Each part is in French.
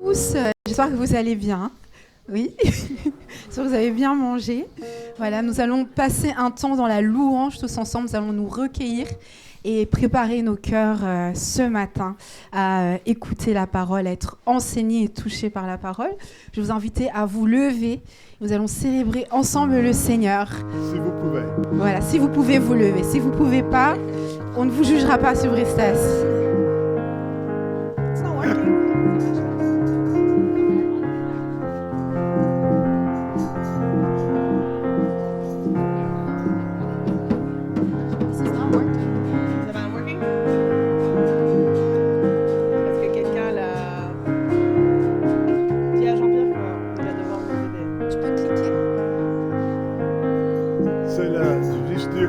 Tous, j'espère que vous allez bien. Oui, j'espère que vous avez bien mangé. Voilà, nous allons passer un temps dans la louange tous ensemble. Nous allons nous recueillir et préparer nos cœurs ce matin à écouter la parole, à être enseignés et touchés par la parole. Je vais vous inviter à vous lever. Nous allons célébrer ensemble le Seigneur. Si vous pouvez. Voilà, si vous pouvez vous lever. Si vous ne pouvez pas, on ne vous jugera pas sur Bristas. It's not working.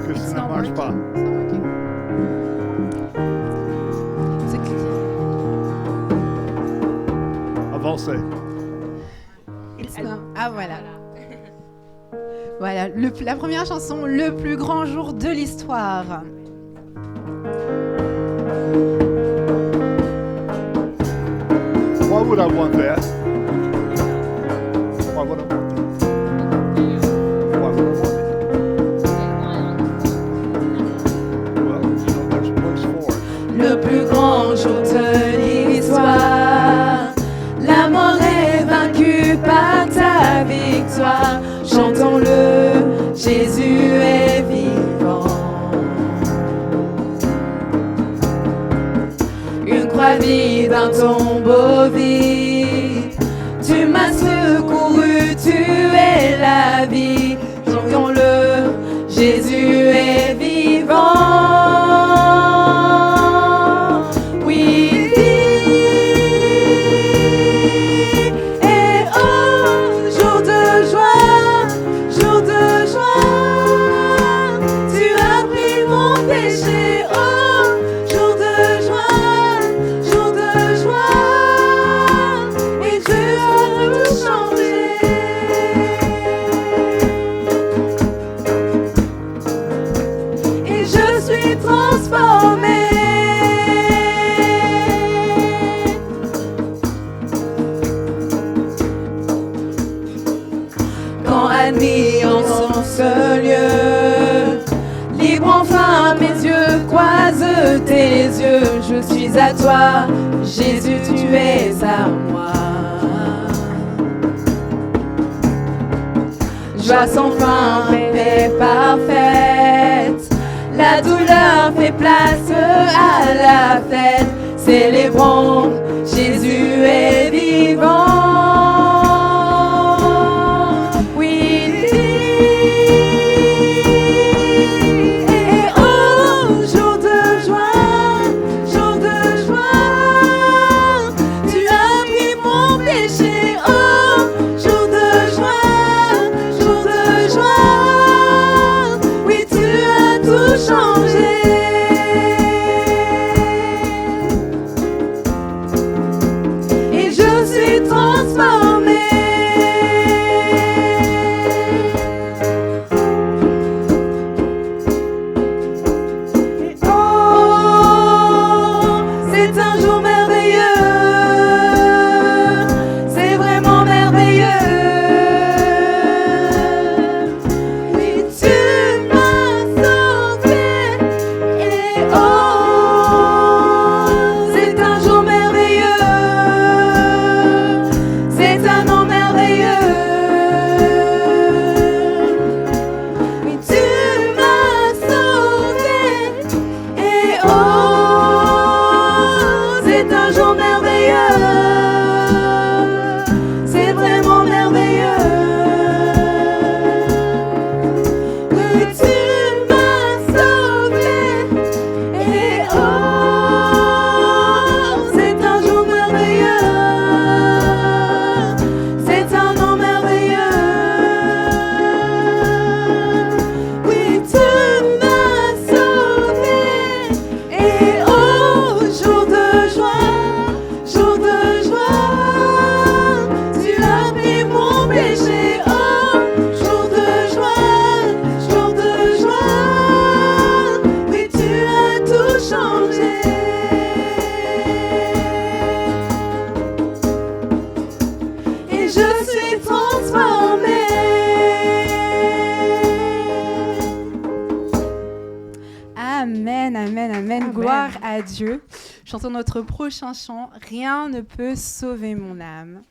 Que ça ne marche pas. C'est cliqué. Avancez. Ah voilà. Voilà, la première chanson, le plus grand jour de l'histoire. Why would I want that? Why would I want that? Why would I want it? Le plus grand jour de l'histoire, la mort est vaincue par ta victoire. Chantons-le, Jésus est vivant. Une croix vide, un tombeau vide. Tu m'as secouru, tu es la vie. Chantons-le, Jésus est vivant. Admis en son seul lieu, libre enfin mes yeux croisent tes yeux. Je suis à toi, Jésus, tu es à moi. Joie sans fin, paix parfaite, la douleur fait place à la fête. Célébrons, Jésus est vivant. Et Dieu. Chantons notre prochain chant, Rien ne peut sauver mon âme.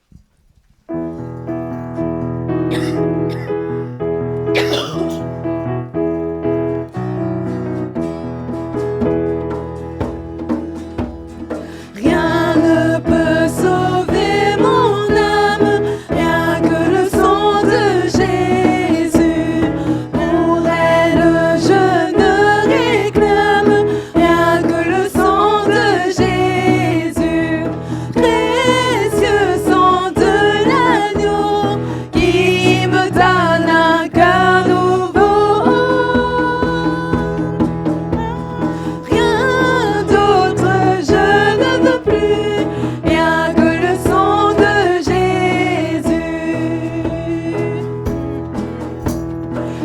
Rien ne peut sauver mon âme, rien que le sang de Jésus. Pour elle, je ne réclame rien que le sang de Jésus. Précieux sang de l'agneau qui me donne un cœur nouveau. Rien d'autre je ne veux plus, rien que le sang de Jésus.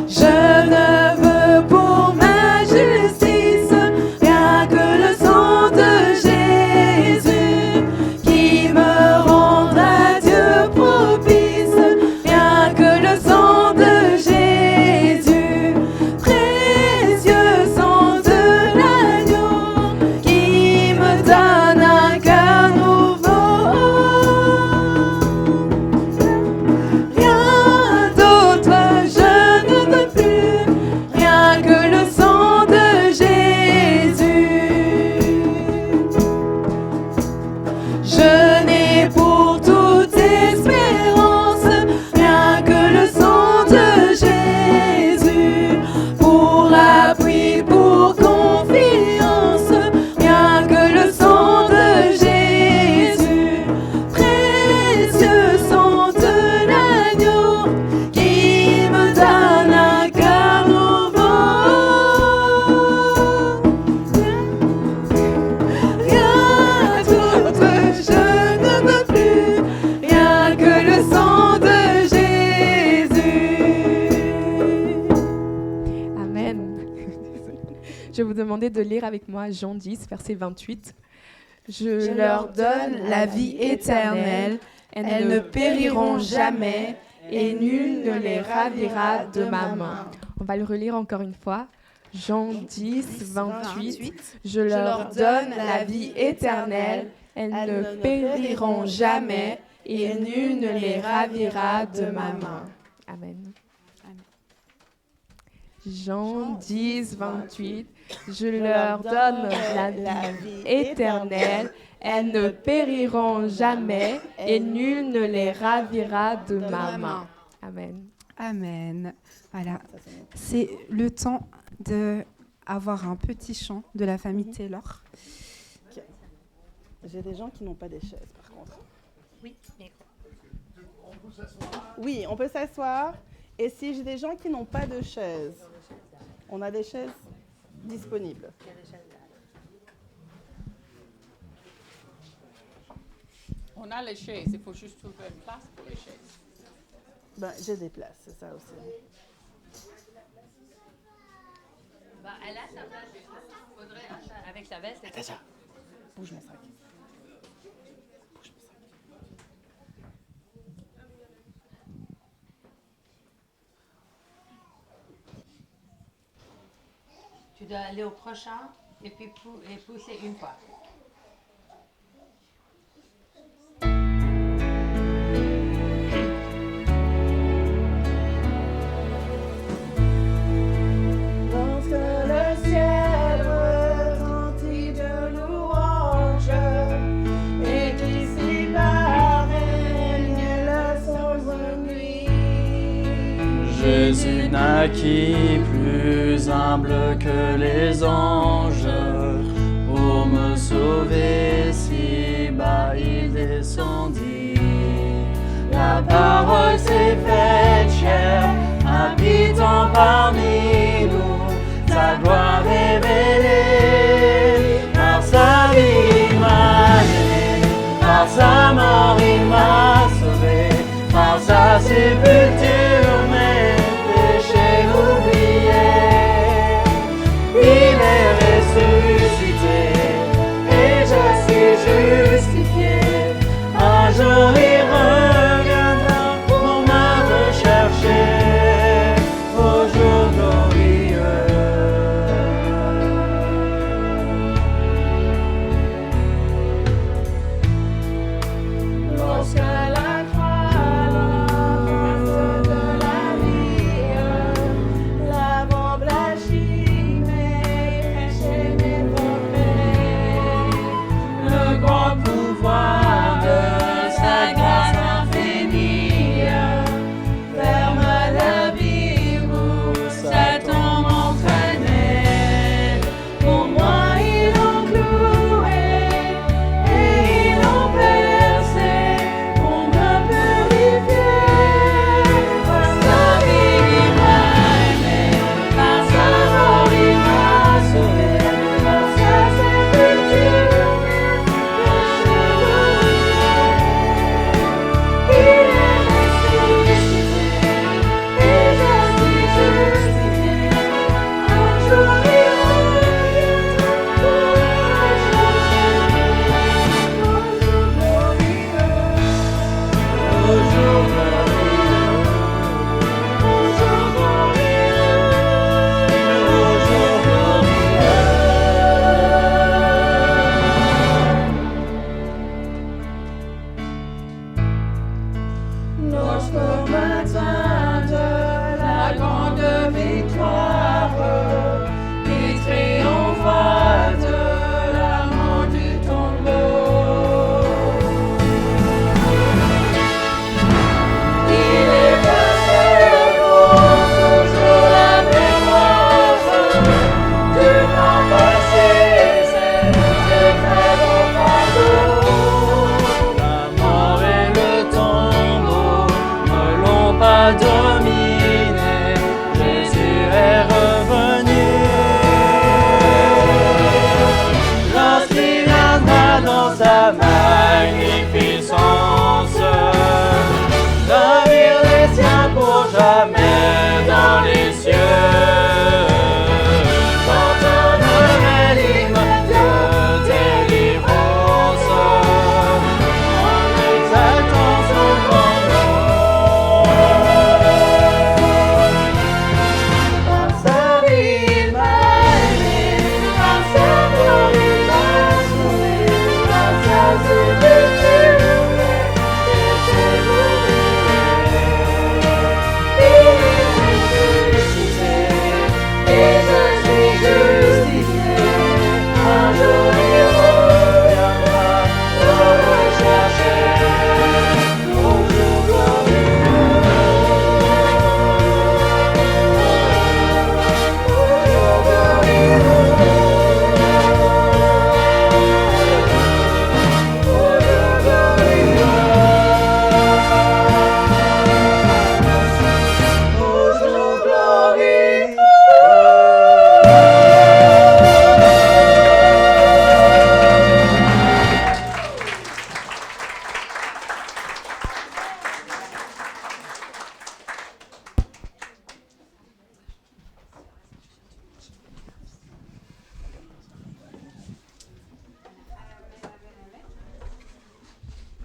Je ne veux pour ma justice rien que le sang de Jésus qui me rendra Dieu propice, rien que le sang de Jésus. Précieux sang de l'agneau qui me donne un cœur nouveau. Rien d'autre je ne veux plus, rien que le sang de Jésus. Je n'ai pour toute espérance rien que le sang de Jésus. Pour appui, pour confiance, rien que le sang de Jésus. Précieux sang de l'agneau qui me donne un cœur nouveau. Rien d'autre je ne veux plus, rien que le sang de Jésus. Amen. Je vais vous demander de lire avec moi Jean 10, verset 28. Je leur donne la vie éternelle, elles ne périront jamais, et nul ne les ravira de ma main. On va le relire encore une fois. Jean 10, 28. Je leur donne la vie éternelle, elles ne périront jamais, et nul ne les ravira de ma main. Amen. Jean 10, 28. Je leur donne la vie éternelle, elles ne périront jamais, et nul ne les ravira de ma main. Amen. Amen. Voilà, c'est le temps d'avoir un petit chant de la famille Taylor. J'ai des gens qui n'ont pas des chaises, par contre. Oui, on peut s'asseoir. Et si j'ai des gens qui n'ont pas de chaises, on a des chaises disponibles. On a les chaises, il faut juste trouver une place pour les chaises. Ben, j'ai des places, c'est ça aussi. Elle a sa place, faudrait avec sa veste. Attends, bouge mon sac. Bouge mon sac. Tu dois aller au prochain et puis pousser une fois. Lorsque le ciel retentit de louanges et qu'ici-bas règne la sombre nuit. Jésus naquit plus humble que les anges, pour me sauver si bas il descendit. La parole s'est faite chair, habitant parmi nous, sa gloire révélée. Par sa vie il m'a aimé, par sa mort il m'a sauvé, par sa sépulture mes péchés oubliés. Il est ressuscité et je suis justifié. Un jour il reviendra pour me rechercher. Au jour Seigneur dans sa magnificence. Ravir les siens pour jamais dans les cieux. Chantons Noël, hymne de délivrance, en exaltant son grand nom. Par sa vie il m'a aimé, par sa mort il m'a sauvé, par sa sépulture mes péchés brûlés. Il est ressuscité et je suis justifié. Un jour il reviendra me rechercher. Au jour glorieux, au jour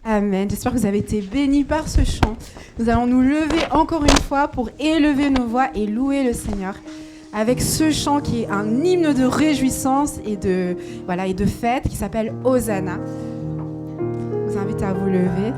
Amen. J'espère que vous avez été bénis par ce chant. Nous allons nous lever encore une fois pour élever nos voix et louer le Seigneur avec ce chant qui est un hymne de réjouissance et de fête qui s'appelle Hosanna. Je vous invite à vous lever.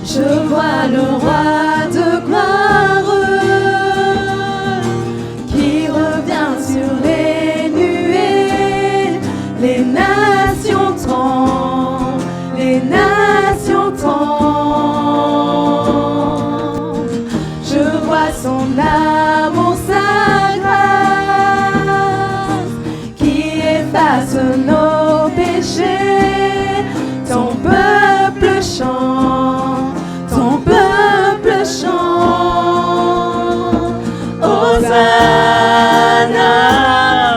Je vois le roi de gloire qui revient sur les nuées. Les nations tremblent, les nations tremblent. Je vois son amour, sa grâce qui efface nos péchés. Ton peuple chante, ton peuple chante. Hosanna,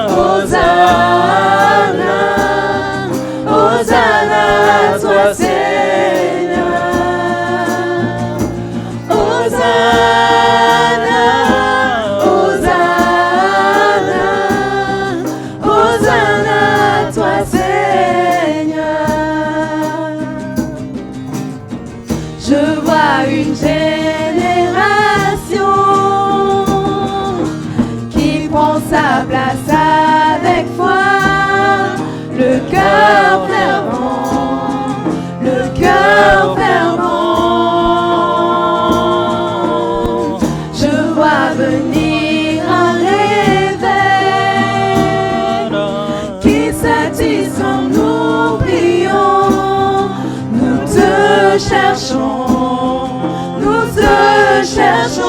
Hosanna, Hosanna à toi Seigneur. Hosanna, Hosanna, Hosanna à toi Seigneur. Je vois une génération qui prend sa place avec foi, le cœur fervent, le cœur fervent. Je vois venir un réveil qui s'attise en nous prions. Nous te cherchons, nous te cherchons.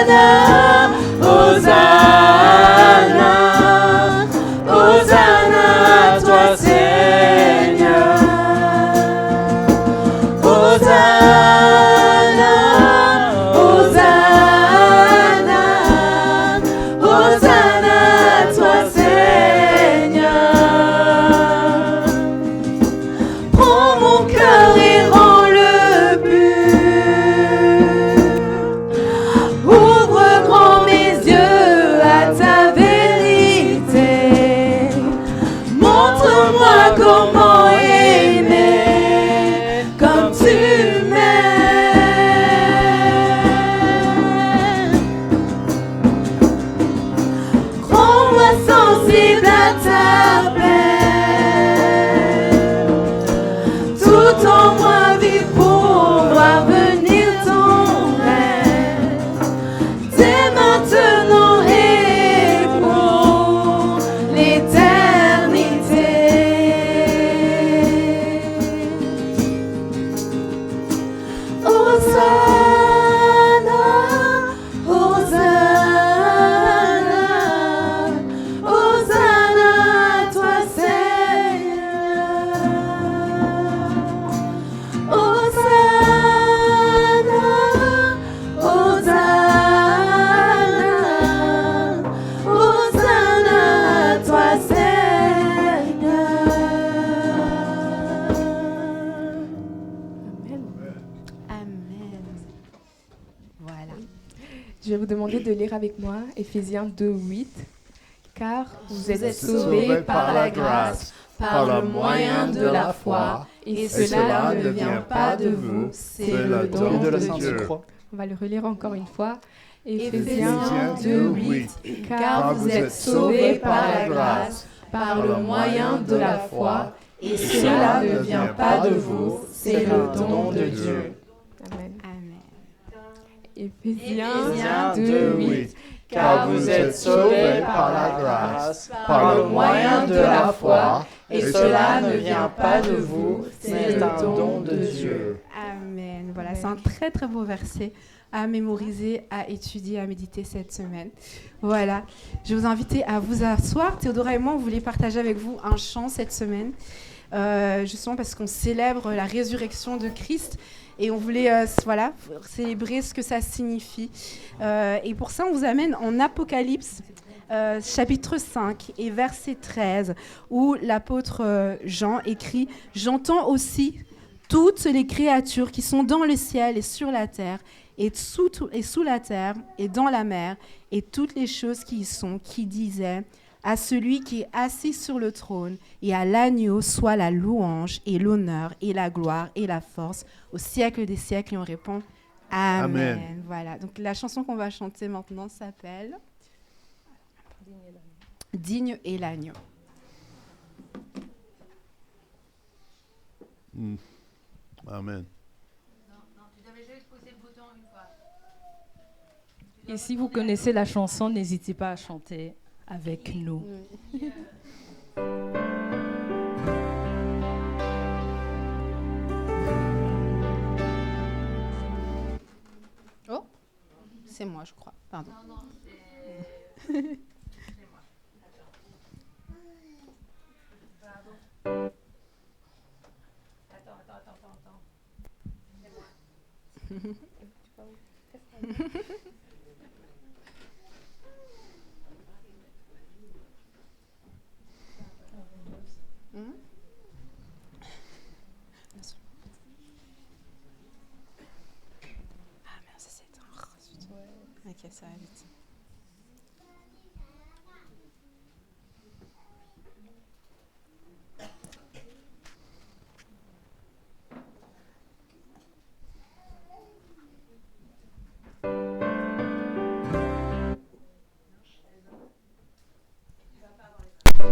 Hosanna, Hosanna, Hosanna à toi Seigneur. Hosanna, Hosanna, Hosanna à toi Seigneur. Prends mon cœur et rends-le pur. Ouvre grand mes yeux à ta vérité. Montre-moi comment aimer comme tu m'aimes. Rends-moi sensible à ta plaie. Tout en moi vit pour voir venir ton règne. Dès maintenant et pour l'éternité. demander de lire avec moi Éphésiens 2:8. Car vous êtes sauvés sauvés par la grâce, par le moyen de la foi, et et cela ne vient pas de vous, c'est le don de de Dieu. Dieu. On va le relire encore une fois. Éphésiens Éphésiens 2:8. 2:8. Car vous êtes sauvés par la grâce, par le moyen de la foi, et cela ne vient pas de vous, c'est le don de Dieu. Amen. Amen. Éphésiens 2:8. Car vous êtes sauvés par la grâce, par le moyen de la foi, et cela ne vient pas de vous, c'est un don de Dieu. Amen. Voilà, c'est un très très beau verset à mémoriser, à étudier, à méditer cette semaine. Voilà, je vais vous inviter à vous asseoir. Théodora et moi, on voulait partager avec vous un chant cette semaine, justement parce qu'on célèbre la résurrection de Christ. Et on voulait célébrer ce que ça signifie. Et pour ça, on vous amène en Apocalypse, chapitre 5 et verset 13, où l'apôtre Jean écrit « J'entends aussi toutes les créatures qui sont dans le ciel et sur la terre, et sous la terre et dans la mer, et toutes les choses qui y sont, qui disaient « À celui qui est assis sur le trône et à l'agneau soit la louange et l'honneur et la gloire et la force au siècle des siècles. » Et on répond Amen. Amen. Voilà, donc la chanson qu'on va chanter maintenant s'appelle Digne est l'agneau. Amen. Et si vous connaissez la chanson, n'hésitez pas à chanter avec nous. Oh, c'est moi, je crois. Pardon. Non, c'est moi. Attends. C'est moi. Ah merde, ça s'est éteint. Ok, ça va vite.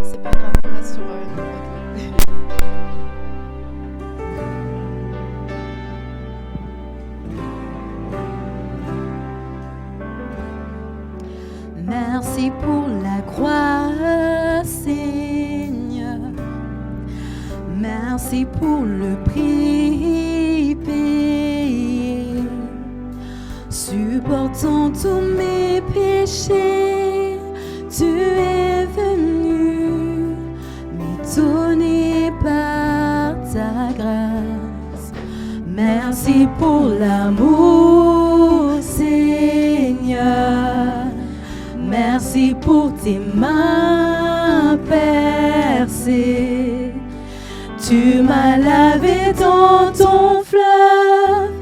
C'est pas grave, on est sur le Merci pour la croix, Seigneur. Merci pour le prix payé. Supportant tous mes péchés, tu es venu m'étonner par ta grâce. Merci pour l'amour, Seigneur. Merci pour tes mains percées. Tu m'as lavé dans ton fleuve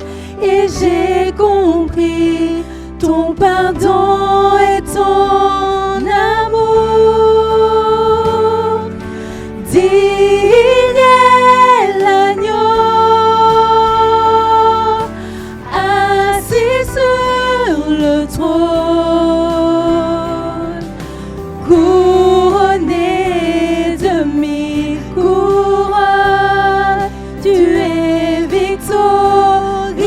et j'ai compris ton pardon et ton amour. Digne est l'agneau assis sur le trône, couronné de mille couronnes, tu es victorieux.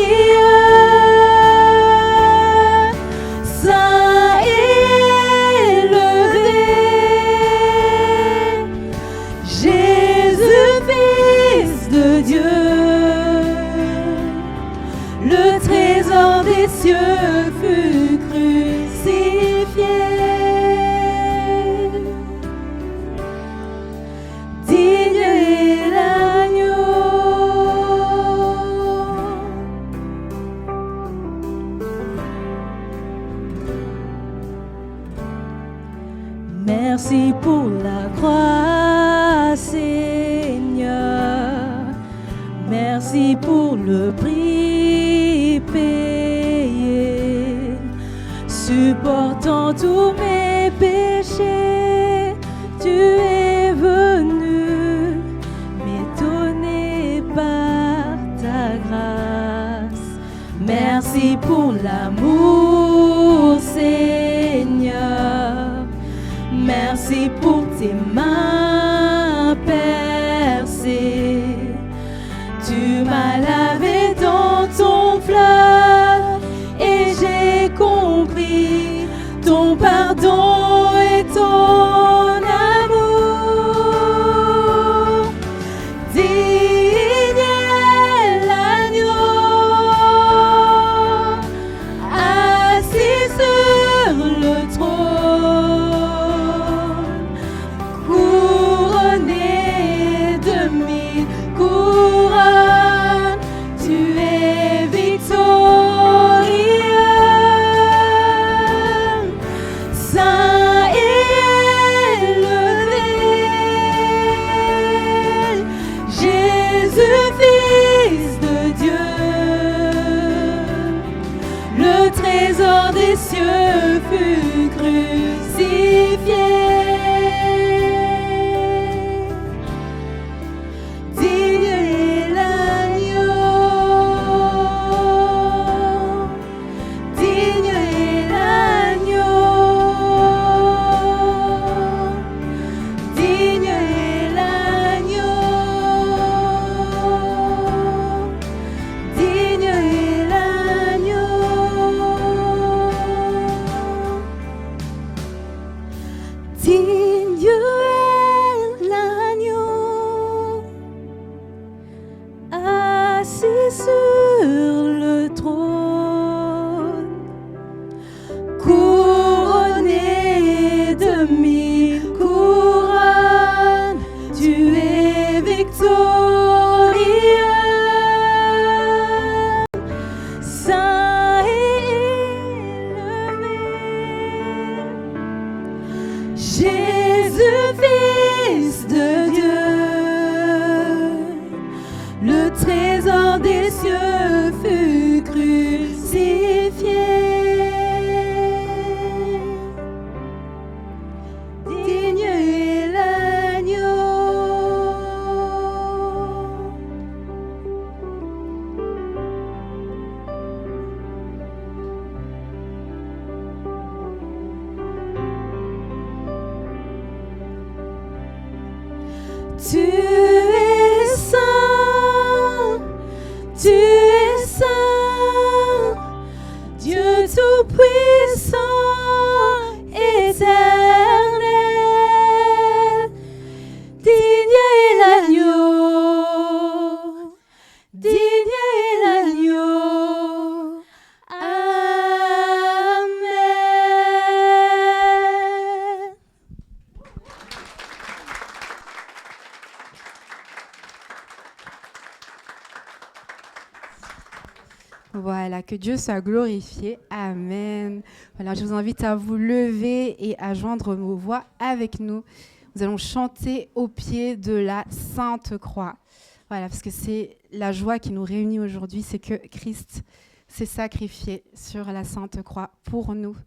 Saint élevé, Jésus, Fils de Dieu, le trésor des cieux fut crucifié. Digne est l'agneau. Merci pour la croix, Seigneur. Merci pour le prix payé. portant tous mes péchés, tu es venu m'étonner par ta grâce. Merci pour l'amour, Seigneur. Merci pour tes mains percées. Tu m'as lavé dans ton fleuve et j'ai compris ton pardon et ton amour. Digne est l'agneau assis sur le trône, couronné de mille couronnes, tu es victorieux. Saint et élevé, Jésus, Fils de Dieu, le trésor des cieux fut crucifié. Digne est l'agneau, digne est l'agneau, digne est l'agneau, digne est l'agneau, digne est l'agneau, assis sur le trône, couronné de mille couronnes, tu es victorieux. Saint et élevé, Jésus, Fils de Dieu, le trésor des cieux fut crucifié. Digne est l'agneau. Tu es saint, tu es saint, Dieu tout-puissant, éternel. Digne est l'agneau, digne est l'agneau. Amen. Voilà, que Dieu soit glorifié. Amen. Voilà, je vous invite à vous lever et à joindre vos voix avec nous. Nous allons chanter au pied de la Sainte Croix. Voilà, parce que c'est la joie qui nous réunit aujourd'hui, c'est que Christ s'est sacrifié sur la Sainte Croix pour nous.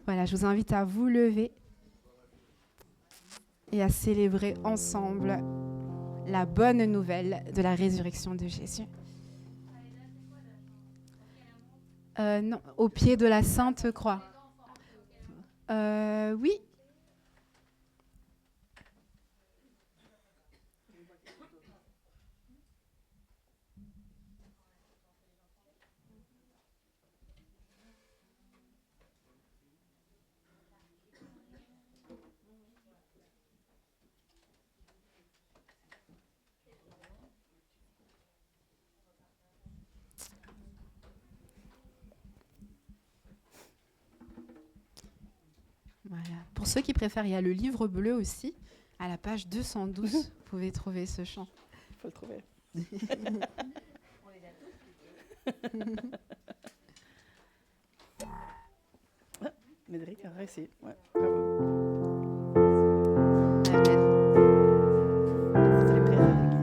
Voilà, je vous invite à vous lever et à célébrer ensemble la bonne nouvelle de la résurrection de Jésus. Non, au pied de la Sainte Croix. Oui. Voilà. Pour ceux qui préfèrent, il y a le livre bleu aussi. À la page 212, vous pouvez trouver ce chant. Il faut le trouver. Médéric a réussi. Ouais, bravo. Amen. C'est les prières de l'église.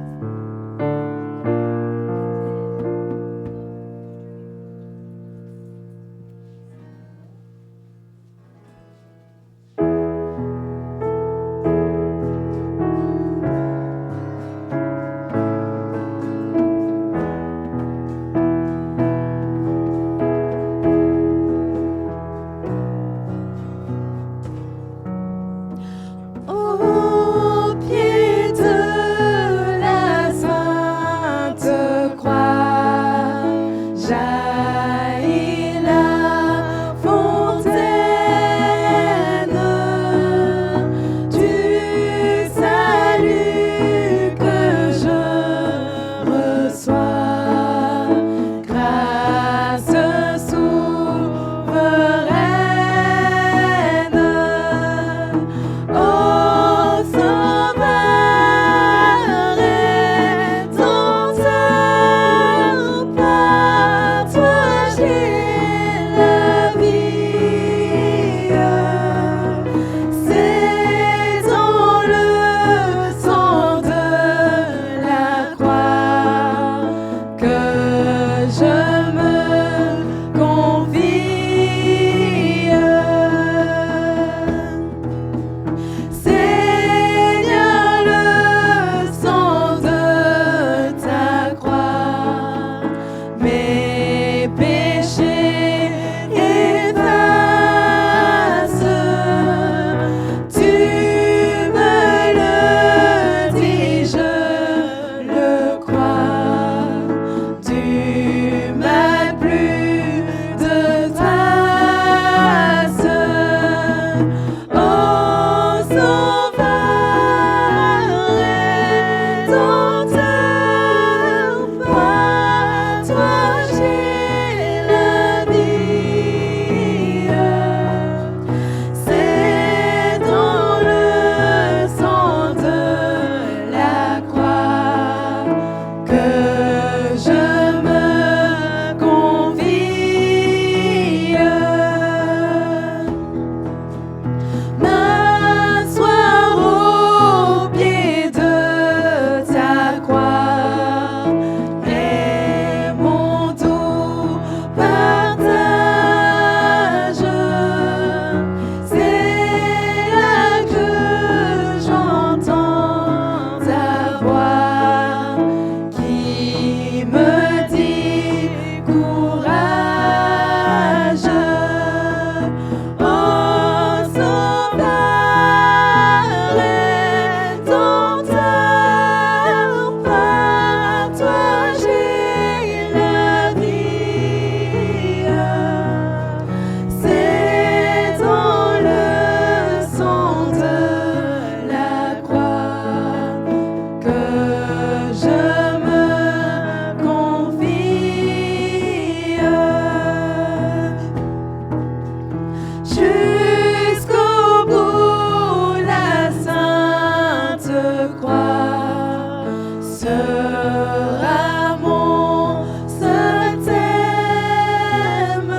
crois sera mon seul thème.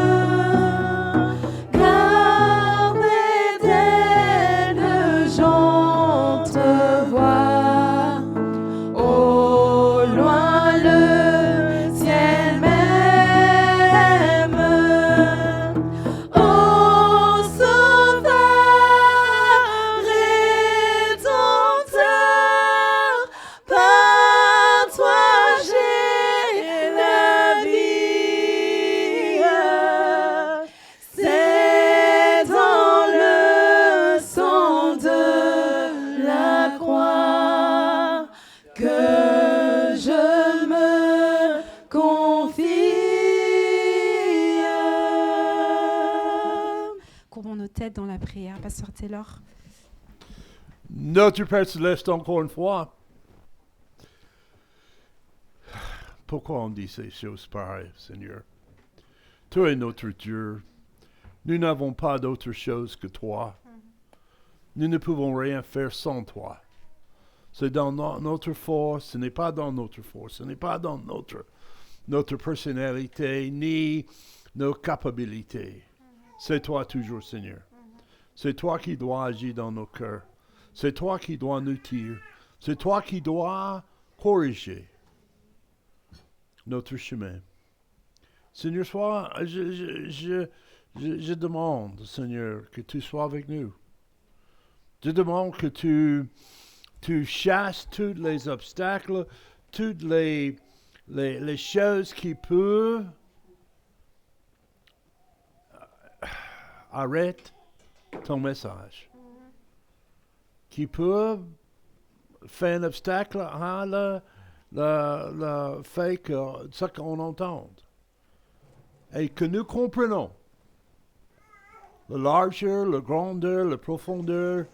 Car d'éternelles j'entrevois au loin le ciel même. Ô Sauveur rédempteur, par toi j'ai la vie. C'est dans le sang de la croix que je me confie. Courbons nos têtes dans la prière, Pasteur Taylor. Notre Père Céleste, encore une fois. Pourquoi on dit ces choses pareilles, Seigneur? Tu es notre Dieu. Nous n'avons pas d'autre chose que toi. Nous ne pouvons rien faire sans toi. C'est dans notre force, ce n'est pas dans notre force, ce n'est pas dans notre personnalité, ni nos capacités. C'est toi toujours, Seigneur. C'est toi qui dois agir dans nos cœurs. C'est toi qui dois nous tirer. C'est toi qui dois corriger notre chemin. Seigneur, je demande, Seigneur, que tu sois avec nous. Je demande que tu chasses tous les obstacles, toutes les choses qui peuvent arrêter ton message, qui peuvent faire un obstacle à le fait que ce qu'on entend. Et que nous comprenons la largeur, la grandeur, la profondeur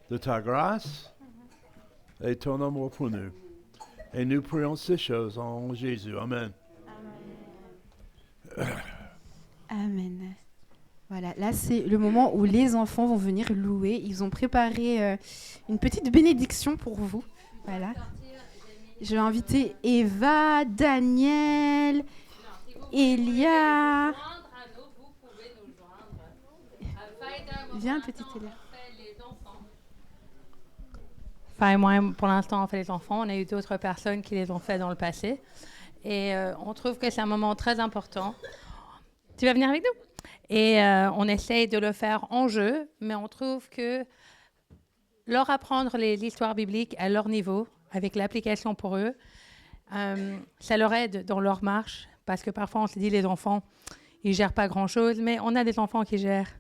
de ta grâce et ton amour pour nous. Et nous prions ces choses en Jésus. Amen. Amen. Voilà, là c'est le moment où les enfants vont venir louer. Ils ont préparé une petite bénédiction pour vous. Voilà. Je vais inviter Eva, Daniel, Elia. Viens, petite Elia. Enfin, et moi, pour l'instant, on fait les enfants. On a eu d'autres personnes qui les ont fait dans le passé. Et on trouve que c'est un moment très important. Tu vas venir avec nous? Et on essaye de le faire en jeu, mais on trouve que leur apprendre l'histoire biblique à leur niveau, avec l'application pour eux, ça leur aide dans leur marche. Parce que parfois, on se dit, les enfants, ils ne gèrent pas grand-chose, mais on a des enfants qui gèrent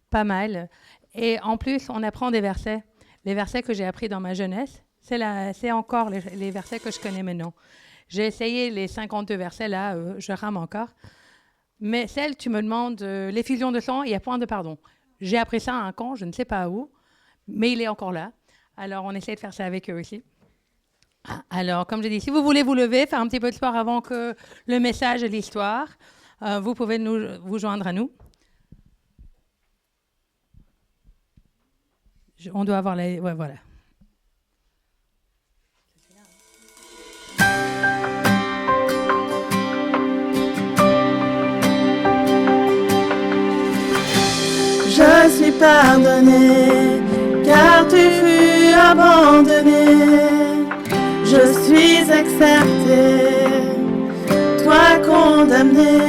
pas mal. Et en plus, on apprend des versets. Les versets que j'ai appris dans ma jeunesse, c'est encore les versets que je connais maintenant. J'ai essayé les 52 versets, là, je rame encore. Mais celle, tu me demandes l'effusion de sang, il y a point de pardon. J'ai appris ça à un camp, je ne sais pas où, mais il est encore là. Alors, on essaie de faire ça avec eux aussi. Alors, comme je dis, si vous voulez vous lever, faire un petit peu de sport avant que le message et l'histoire, vous pouvez vous joindre à nous. On doit avoir les... Ouais, voilà. Je suis pardonné, car tu fus abandonné. Je suis accepté, toi condamné.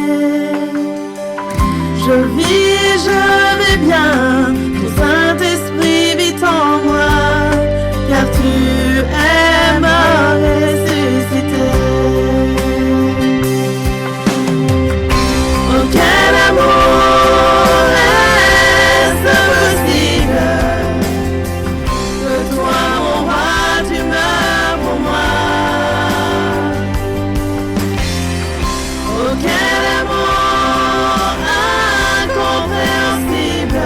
Je vis, je vais bien, ton Saint-Esprit vit en moi, car tu es mort et ressuscité. Oh, quel amour est-ce possible, que toi, mon roi, tu meurs pour moi. Oh, quel amour incompréhensible,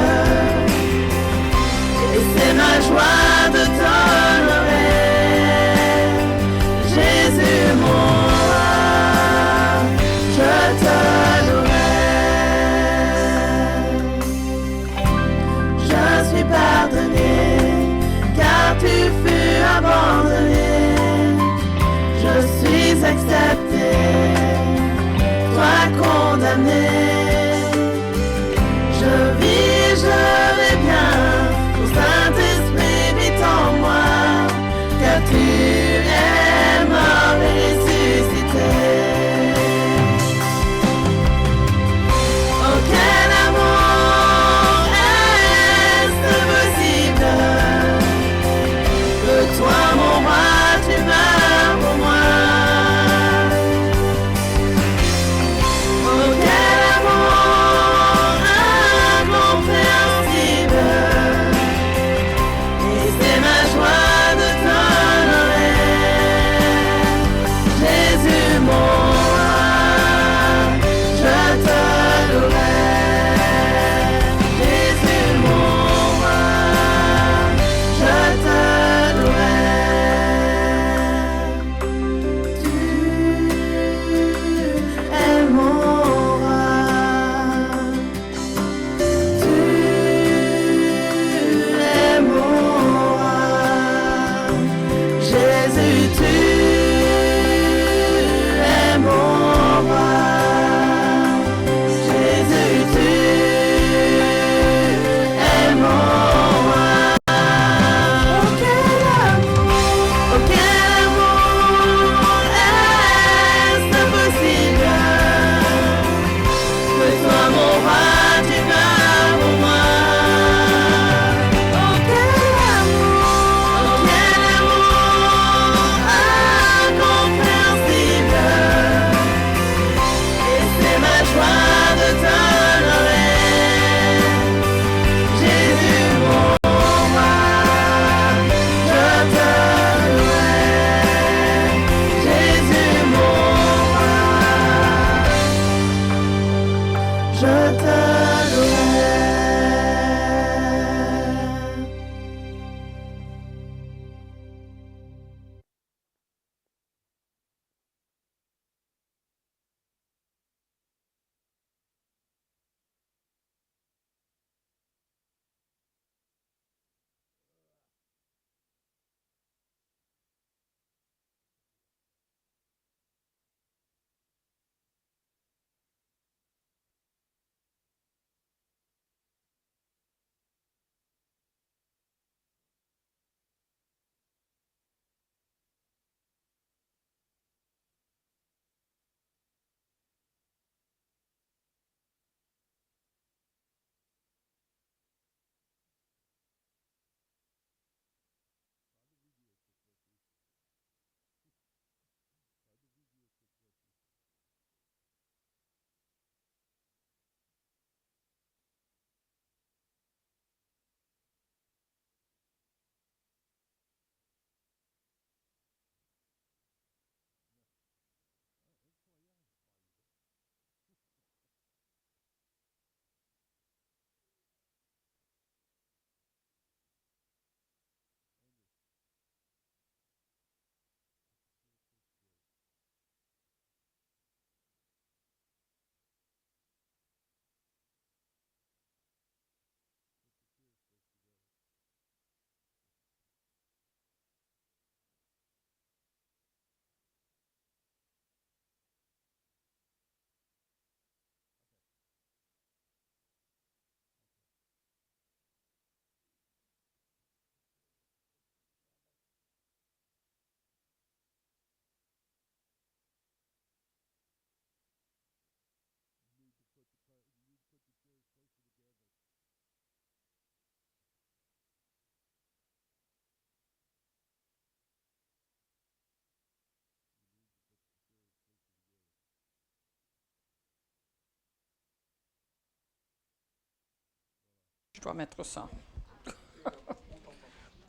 Je dois mettre ça.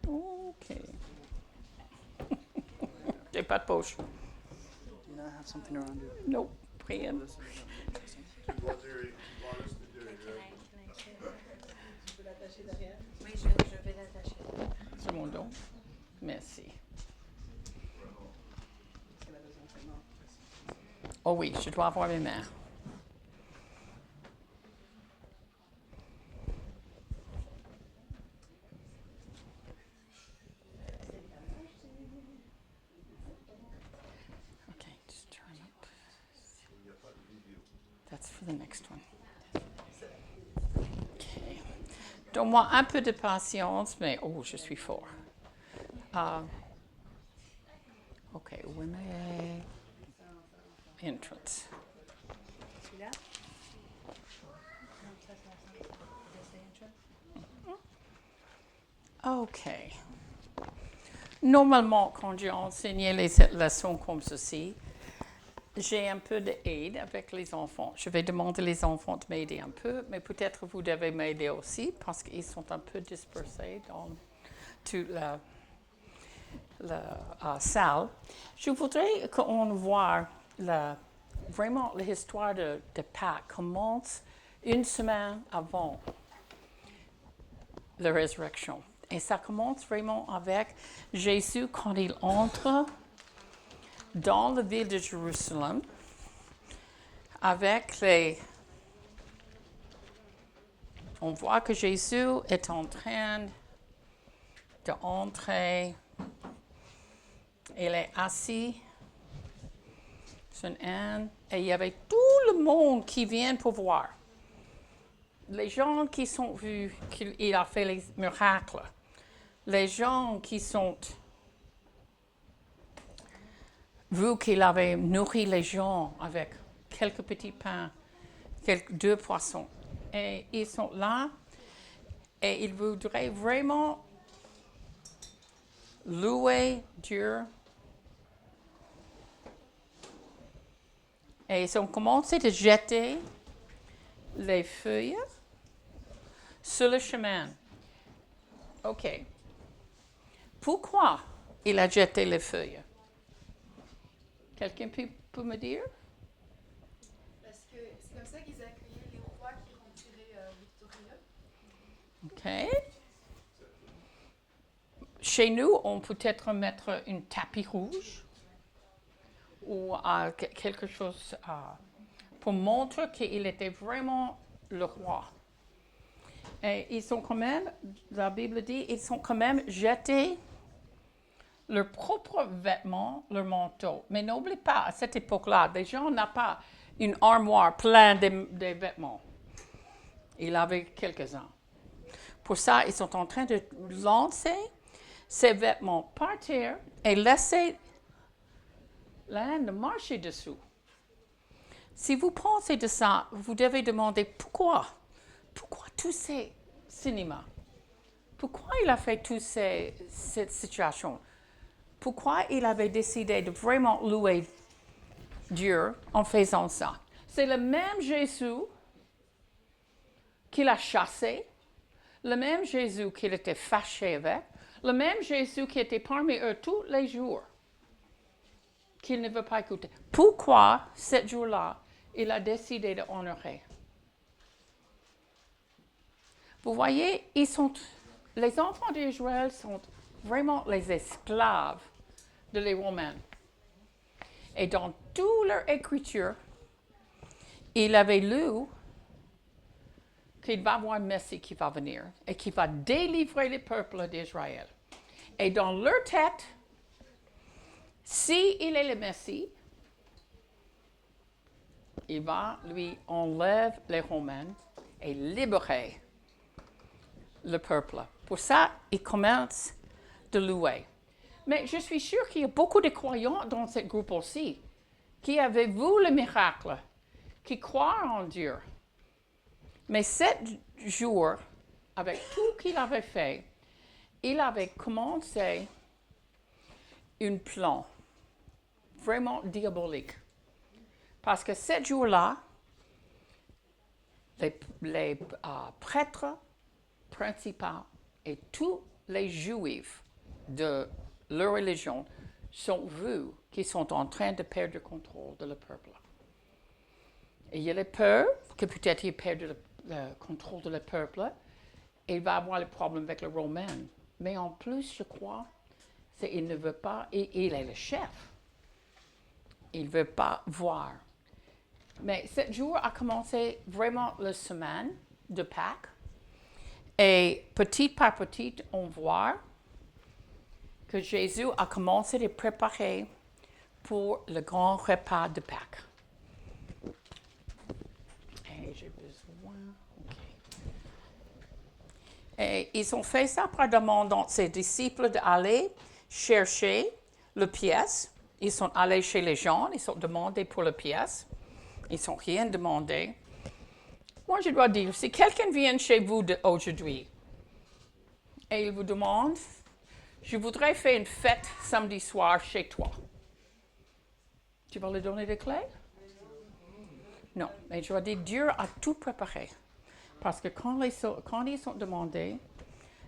OK. J'ai pas de poche. Non, rien. Oui, je vais l'attacher. C'est mon dos. Merci. Oh oui, je dois avoir mes mains. Okay, just turn up. That's for the next one. Okay. Donne-moi un peu de patience, mais oh, je suis fort. OK, women entrance. Celui-là? OK. Normalement, quand j'ai enseigné les leçons comme ceci, j'ai un peu d'aide avec les enfants. Je vais demander aux enfants de m'aider un peu, mais peut-être vous devez m'aider aussi parce qu'ils sont un peu dispersés dans toute la salle. Je voudrais qu'on voit vraiment l'histoire de Pâques commence une semaine avant la résurrection. Et ça commence vraiment avec Jésus quand il entre dans la ville de Jérusalem avec on voit que Jésus est en train d'entrer. Il est assis sur une âne et il y avait tout le monde qui vient pour voir. Les gens qui sont vus qu'il a fait les miracles. Les gens qui sont vu qu'il avait nourri les gens avec quelques petits pains, deux poissons. Et ils sont là et ils voudraient vraiment louer Dieu. Et ils ont commencé à jeter les feuilles sur le chemin. OK. Pourquoi il a jeté les feuilles? Quelqu'un peut me dire? Parce que c'est comme ça qu'ils accueillaient les rois qui rentraient victorieux. OK. Chez nous, on peut peut-être mettre un tapis rouge ou quelque chose pour montrer qu'il était vraiment le roi. Et ils sont quand même, la Bible dit, ils sont quand même jetés leurs propres vêtements, leur manteau. Mais n'oubliez pas, à cette époque-là, les gens n'ont pas une armoire pleine de vêtements. Il avait quelques-uns. Pour ça, ils sont en train de lancer ces vêtements par terre et laisser l'âne marcher dessous. Si vous pensez de ça, vous devez demander pourquoi? Pourquoi tous ces cinémas? Pourquoi il a fait toute cette situation? Pourquoi il avait décidé de vraiment louer Dieu en faisant ça? C'est le même Jésus qu'il a chassé, le même Jésus qu'il était fâché avec, le même Jésus qui était parmi eux tous les jours, qu'il ne veut pas écouter. Pourquoi, ce jour-là, il a décidé d'honorer? Vous voyez, les enfants d'Israël sont vraiment les esclaves les Romains. Et dans toute leur écriture, il avait lu qu'il va y avoir un Messie qui va venir et qui va délivrer le peuple d'Israël. Et dans leur tête, s'il est le Messie, il va lui enlever les Romains et libérer le peuple. Pour ça, il commence de louer. Mais je suis sûre qu'il y a beaucoup de croyants dans ce groupe aussi, qui avaient vu le miracle, qui croient en Dieu. Mais 7 jours, avec tout qu'il avait fait, il avait commencé un plan vraiment diabolique. Parce que 7 jours-là, les prêtres principal et tous les Juifs de leur religion sont vus qu'ils sont en train de perdre le contrôle de le peuple. Et il a peur que peut-être ils perdent le contrôle de le peuple et il va avoir le problème avec les Romains. Mais en plus, je crois, c'est qu'il ne veut pas, et il est le chef. Il ne veut pas voir. Mais ce jour a commencé vraiment la semaine de Pâques. Et petit par petit, on voit que Jésus a commencé à préparer pour le grand repas de Pâques. Et j'ai besoin. OK. Et ils ont fait ça par demandant ses disciples d'aller chercher le pièce. Ils sont allés chez les gens, ils ont demandé pour la pièce. Ils n'ont rien demandé. Moi, je dois dire, si quelqu'un vient chez vous aujourd'hui et il vous demande, je voudrais faire une fête samedi soir chez toi, tu vas lui donner des clés? Non, mais je dois dire, Dieu a tout préparé. Parce que quand ils sont demandés,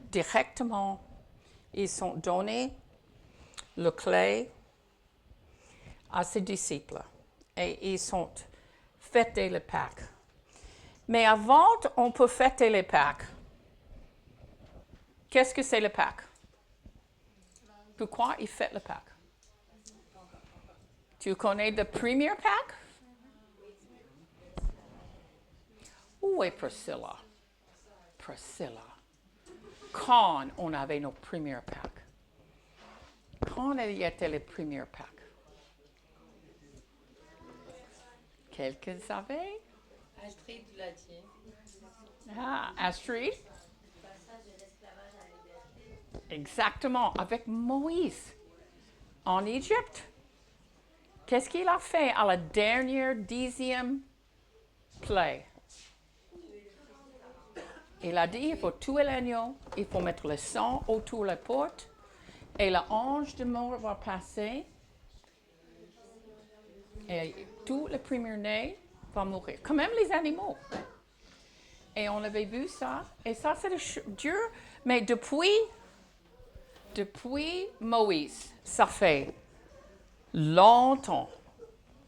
directement, ils sont donnés le clé à ses disciples. Et ils sont fêtés les Pâques. Mais avant, on peut fêter les Pâques. Qu'est-ce que c'est le Pâques? Pourquoi ils fêtent le Pâques? Tu connais le premier Pâques? Où est Priscilla? Priscilla. Quand on avait nos premières Pâques? Quand il était les premières Pâques? Quelqu'un savait? Astrid l'a dit. Ah, Astrid? Exactement, avec Moïse en Égypte. Qu'est-ce qu'il a fait à la dernière 10e plaie? Il a dit, il faut tuer l'agneau, il faut mettre le sang autour de la porte, et l'ange de mort va passer, et tous les premiers-nés vont mourir, quand même les animaux. Et on avait vu ça, et ça c'est Dieu, mais depuis Moïse, ça fait longtemps,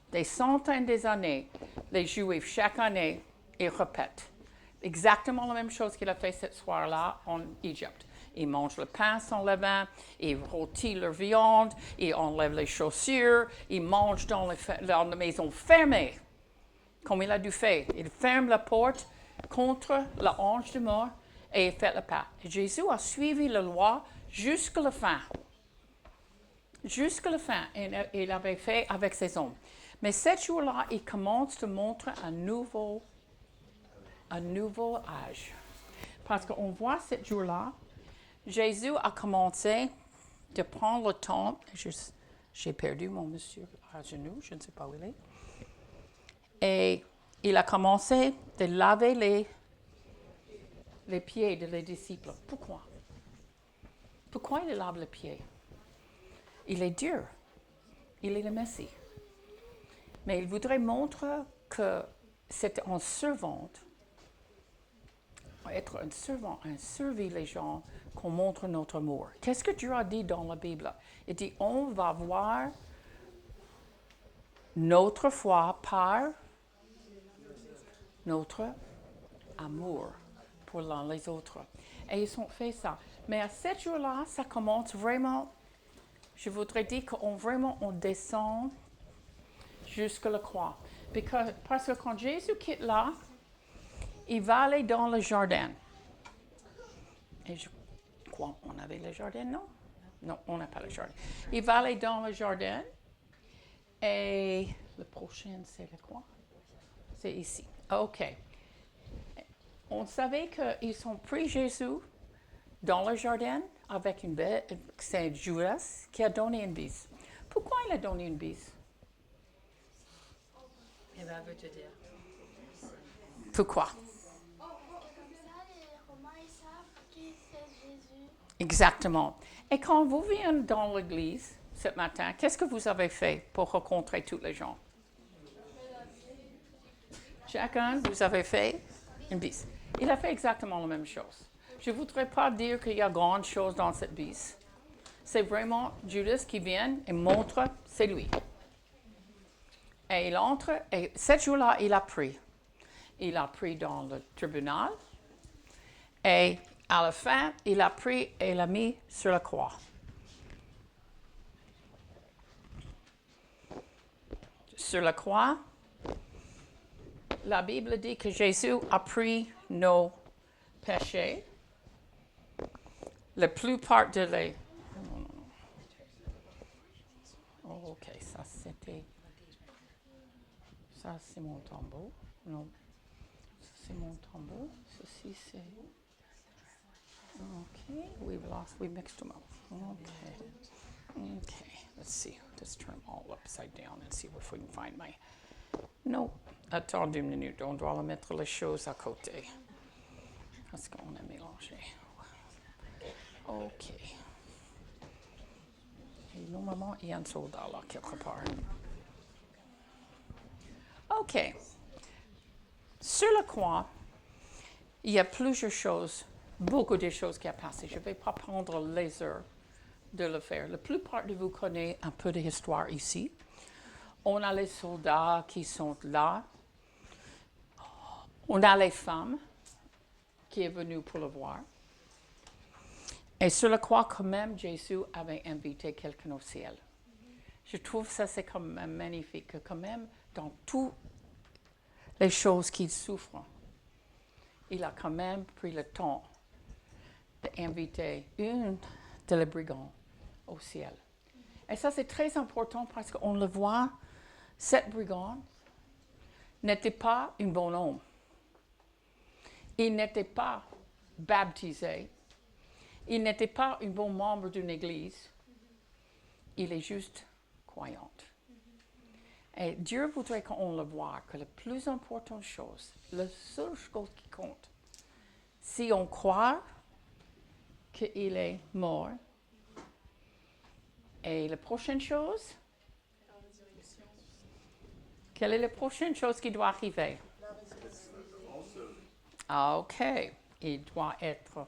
des centaines d'années, les Juifs, chaque année, ils répètent exactement la même chose qu'il a fait ce soir-là en Égypte. Ils mangent le pain sans levain, ils rôtissent leur viande, ils enlèvent les chaussures, ils mangent dans la maison fermée, comme il a dû faire. Il ferme la porte contre l'ange de mort et il fait le pas. Et Jésus a suivi la loi jusqu'à la fin. Jusqu'à la fin, il avait fait avec ses hommes. Mais ce jour-là, il commence à montrer un nouveau âge. Parce qu'on voit ce jour-là, Jésus a commencé de prendre le temps. J'ai perdu mon monsieur à genoux, je ne sais pas où il est. Et il a commencé de laver les pieds de les disciples. Pourquoi? Pourquoi il lave les pieds? Il est Dieu. Il est le Messie. Mais il voudrait montrer que c'était un servant. Être un servant, un servir les gens, qu'on montre notre amour. Qu'est-ce que Dieu a dit dans la Bible? Il dit, on va voir notre foi par notre amour pour l'un les autres. Et ils ont fait ça. Mais à ce jour-là, ça commence vraiment, je voudrais dire on descend jusqu'à la croix. Parce que quand Jésus quitte là, il va aller dans le jardin. Et je crois on avait le jardin, non? Non, on n'a pas le jardin. Il va aller dans le jardin. Et le prochain, c'est le quoi? C'est ici. OK. On savait qu'ils ont pris Jésus dans le jardin avec une bête, c'est Judas qui a donné une bise. Pourquoi il a donné une bise? Eh bien, elle veut te dire. Pourquoi? Comme ça, les Romains, ils savent qui c'est Jésus. Exactement. Et quand vous venez dans l'église ce matin, qu'est-ce que vous avez fait pour rencontrer tous les gens? Chacun, vous avez fait une bise. Il a fait exactement la même chose. je ne voudrais pas dire qu'il y a grande chose dans cette bise. C'est vraiment Judas qui vient et montre, c'est lui. Et il entre, et 7 jours-là, il a pris. Il a pris dans le tribunal, et à la fin, il a pris et l'a mis sur la croix. Sur la croix, la Bible dit que Jésus a pris nos péchés. La plupart de les... Oh, OK, ça c'était... Ça c'est mon tombeau. Non, ça c'est mon tombeau. Ceci c'est... OK, we mixed them up. OK, let's see. Let's turn them all upside down and see if we can find my... Non, attendez une minute, on doit mettre les choses à côté. Parce qu'on a mélangé. OK. Et normalement, il y a un soldat là, quelque part. OK. Sur la croix, il y a plusieurs choses, beaucoup de choses qui ont passé. Je ne vais pas prendre les heures de le faire. La plupart de vous connaissez un peu d'histoire ici. On a les soldats qui sont là. On a les femmes qui sont venues pour le voir. Et sur la croix, quand même, Jésus avait invité quelqu'un au ciel. Je trouve ça, c'est quand même magnifique, que quand même, dans toutes les choses qu'il souffre, il a quand même pris le temps d'inviter une de les brigands au ciel. Et ça, c'est très important parce qu'on le voit, cette brigand n'était pas un bon homme. Il n'était pas baptisé. Il n'était pas un bon membre d'une église. Il est juste croyante. Et Dieu voudrait qu'on le voie, que la plus importante chose, la seule chose qui compte, si on croit qu'il est mort, et la prochaine chose, quelle est la prochaine chose qui doit arriver? Ah, OK. Il doit être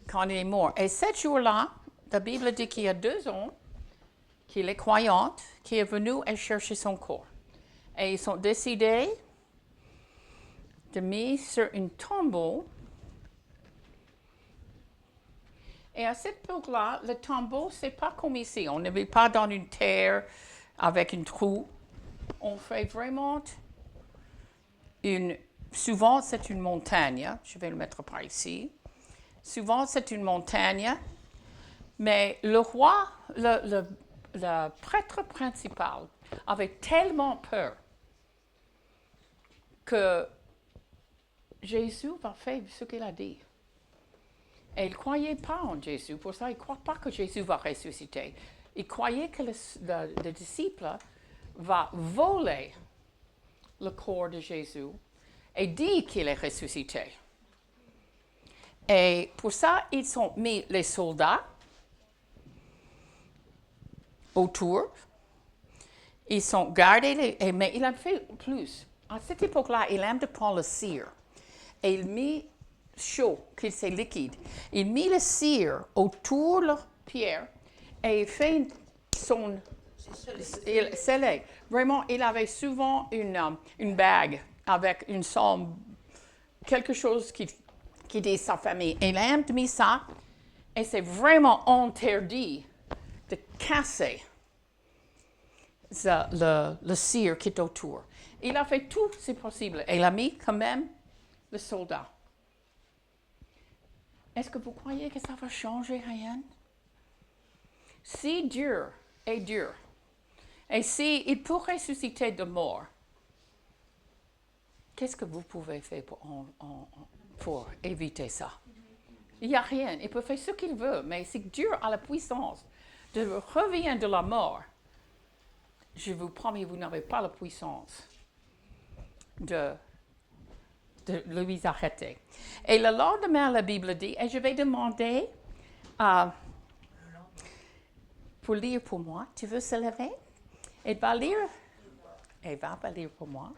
quand il est mort. Et 7 jours-là, la Bible dit qu'il y a 2 hommes, qu'il est croyante, qui est venu et chercher son corps. Et ils sont décidés de mettre sur un tombeau. Et à cette époque-là, le tombeau, c'est pas comme ici. On ne vit pas dans une terre avec un trou. On fait vraiment souvent, c'est une montagne. Je vais le mettre par ici. Souvent, c'est une montagne. Mais le roi, le prêtre principal, avait tellement peur que Jésus va faire ce qu'il a dit. Et il ne croyait pas en Jésus. Pour ça, il ne croit pas que Jésus va ressusciter. Il croyait que le disciple va voler le corps de Jésus et dire qu'il est ressuscité. Et pour ça, ils ont mis les soldats autour. Ils ont gardé mais il a fait plus. À cette époque-là, il aime de prendre le cire et il met chaud, qu'il c'est liquide. Il met le cire autour de la pierre et il fait son scellé. Vraiment, il avait souvent une bague avec une somme, quelque chose qui dit sa famille. Il aime de mettre ça et c'est vraiment interdit de casser le cire qui est autour. Il a fait tout ce possible et il a mis quand même le soldat. Est-ce que vous croyez que ça va changer rien? Si Dieu est Dieu, et s'il peut ressusciter de mort, qu'est-ce que vous pouvez faire pour éviter ça? Il n'y a rien. Il peut faire ce qu'il veut, mais si Dieu a la puissance de revenir de la mort, je vous promets, vous n'avez pas la puissance de lui arrêter. Et le lendemain, la Bible dit, et je vais demander pour lire pour moi. Tu veux se lever? Elle va lire. Elle va lire pour moi.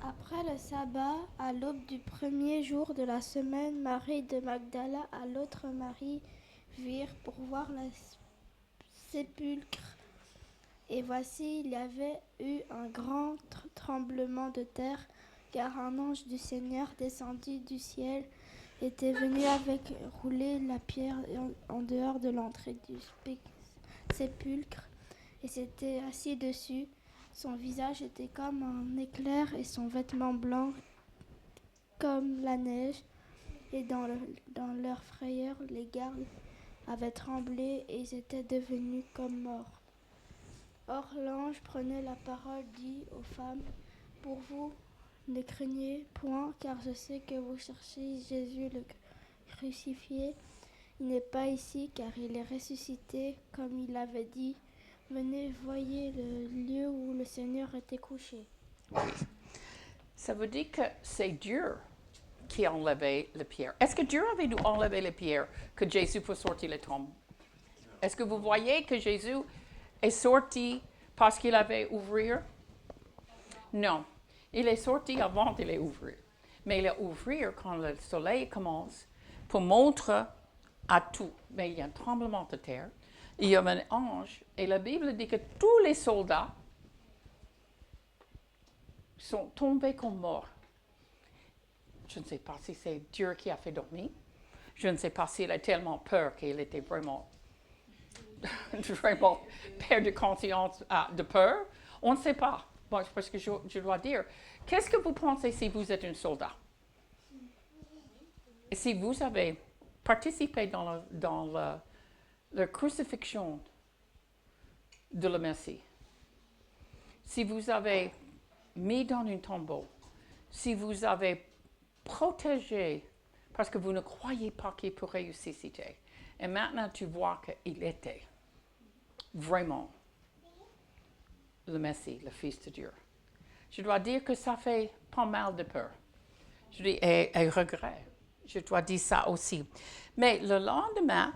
Après le sabbat, à l'aube du premier jour de la semaine, Marie de Magdala et l'autre Marie virent pour voir le sépulcre. Et voici, il y avait eu un grand tremblement de terre, car un ange du Seigneur descendu du ciel était venu avec rouler la pierre en dehors de l'entrée du sépulcre et s'était assis dessus. Son visage était comme un éclair et son vêtement blanc comme la neige. Et dans leur frayeur, les gardes avaient tremblé et ils étaient devenus comme morts. Or l'ange prenait la parole, dit aux femmes, « Pour vous, ne craignez point, car je sais que vous cherchez Jésus le crucifié. Il n'est pas ici, car il est ressuscité, comme il l'avait dit. Venez, voyez le lieu où le Seigneur était couché. » Ça veut dire que c'est Dieu qui a enlevé les pierres. Est-ce que Dieu avait dû enlever les pierres que Jésus peut sortir les tombes? Est-ce que vous voyez que Jésus est sorti parce qu'il avait ouvert? Non. Il est sorti avant de les ouvrir. Mais il est ouvert quand le soleil commence pour montrer à tout. Mais il y a un tremblement de terre. Il y a un ange. Et la Bible dit que tous les soldats sont tombés comme morts. Je ne sais pas si c'est Dieu qui a fait dormir. Je ne sais pas s'il a tellement peur qu'il était vraiment perdu conscience de peur. On ne sait pas. Bon, parce que je dois dire, qu'est-ce que vous pensez si vous êtes un soldat? Et si vous avez participé dans la crucifixion de le Messie, si vous avez mis dans un tombeau, si vous avez protégé parce que vous ne croyez pas qu'il pourrait ressusciter, et maintenant tu vois qu'il était vraiment le Messie, le Fils de Dieu. Je dois dire que ça fait pas mal de peur. Je dis, et regret. Je dois dire ça aussi. Mais le lendemain,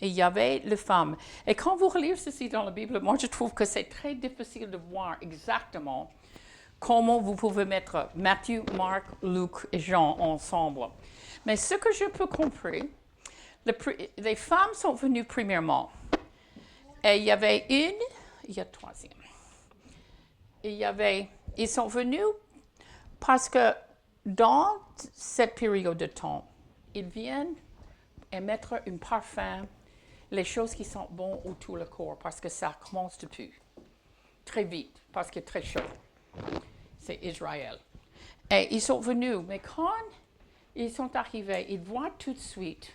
il y avait les femmes. Et quand vous relisez ceci dans la Bible, moi je trouve que c'est très difficile de voir exactement comment vous pouvez mettre Matthieu, Marc, Luc et Jean ensemble. Mais ce que je peux comprendre, les femmes sont venues premièrement. Et il y avait il y a troisième. Ils sont venus parce que dans cette période de temps, ils viennent mettre un parfum, les choses qui sont bonnes autour le corps, parce que ça commence de puer très vite, parce qu'il est très chaud. C'est Israël. Et ils sont venus, mais quand ils sont arrivés, ils voient tout de suite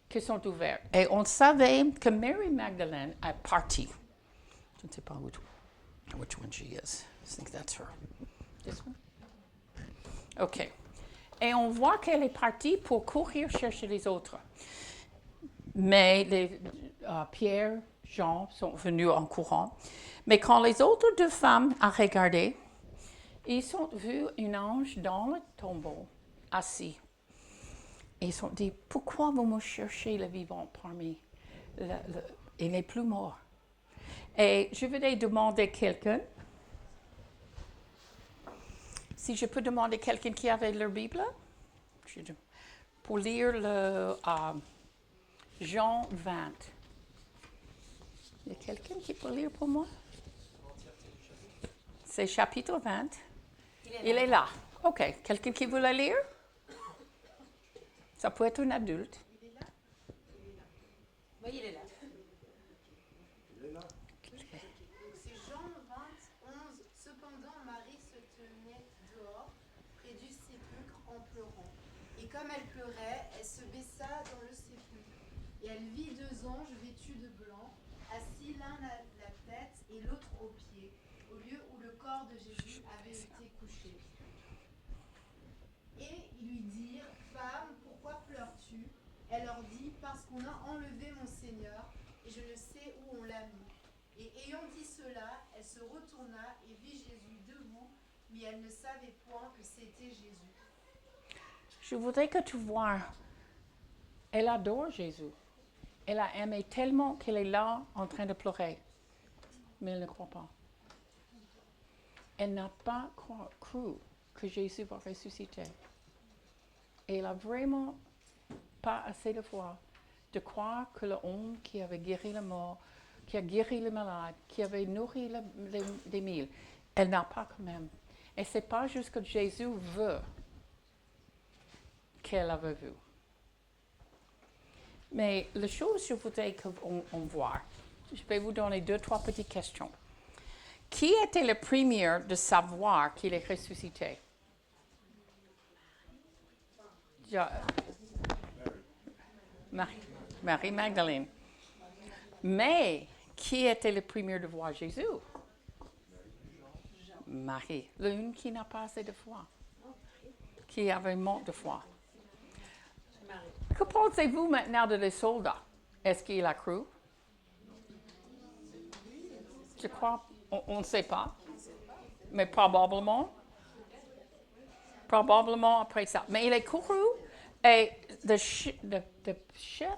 qu'ils sont ouverts. Et on savait que Mary Magdalene est partie. Je ne sais pas which one she is. I think that's her. This one? OK. Et on voit qu'elle est partie pour courir chercher les autres. Mais Pierre, Jean sont venus en courant. Mais quand les autres deux femmes ont regardé, ils ont vu un ange dans le tombeau, assis. Et ils ont dit, pourquoi vous me cherchez le vivant parmi il n'est plus mort. Et je voudrais demander quelqu'un, si je peux demander quelqu'un qui avait leur Bible, pour lire le Jean 20. Il y a quelqu'un qui peut lire pour moi? C'est chapitre 20. Il est là. OK. Quelqu'un qui veut le lire? Ça peut être un adulte. Il est là? Oui, il est là. C'est Jean 20, 11. Cependant, Marie se tenait dehors, près du sépulcre, en pleurant. Et comme elle pleurait, elle se baissa dans le sépulcre. Et elle vit deux anges vêtus de blanc, assis l'un à la tête et l'autre aux pieds, au lieu où le corps de Jésus avait été couché. Et ils lui dirent, « Femme, pourquoi pleures-tu » Elle leur dit, « Parce qu'on a enlevé mon Seigneur, et je ne sais où on l'a mis. » Et ayant dit cela, elle se retourna et vit Jésus debout, mais elle ne savait point que c'était Jésus. Je voudrais que tu vois, elle adore Jésus. Elle a aimé tellement qu'elle est là en train de pleurer. Mais elle ne croit pas. Elle n'a pas cru que Jésus va ressusciter. Et elle a vraiment pas assez de foi de croire que l'homme qui avait guéri le mort, qui a guéri les malades, qui avait nourri les mille, elle n'a pas quand même. Et c'est pas juste que Jésus veut qu'elle avait vu. Mais la chose, je voudrais qu'on voit, je vais vous donner 2-3 petites questions. Qui était le premier de savoir qu'il est ressuscité? Marie Magdalene. Mais qui était le premier de voir Jésus? Marie. L'une qui n'a pas assez de foi. Qui avait manque de foi. Que pensez-vous maintenant de les soldats? Est-ce qu'il a cru? Je crois, on ne sait pas. Mais probablement. Probablement après ça. Mais il est couru et le chef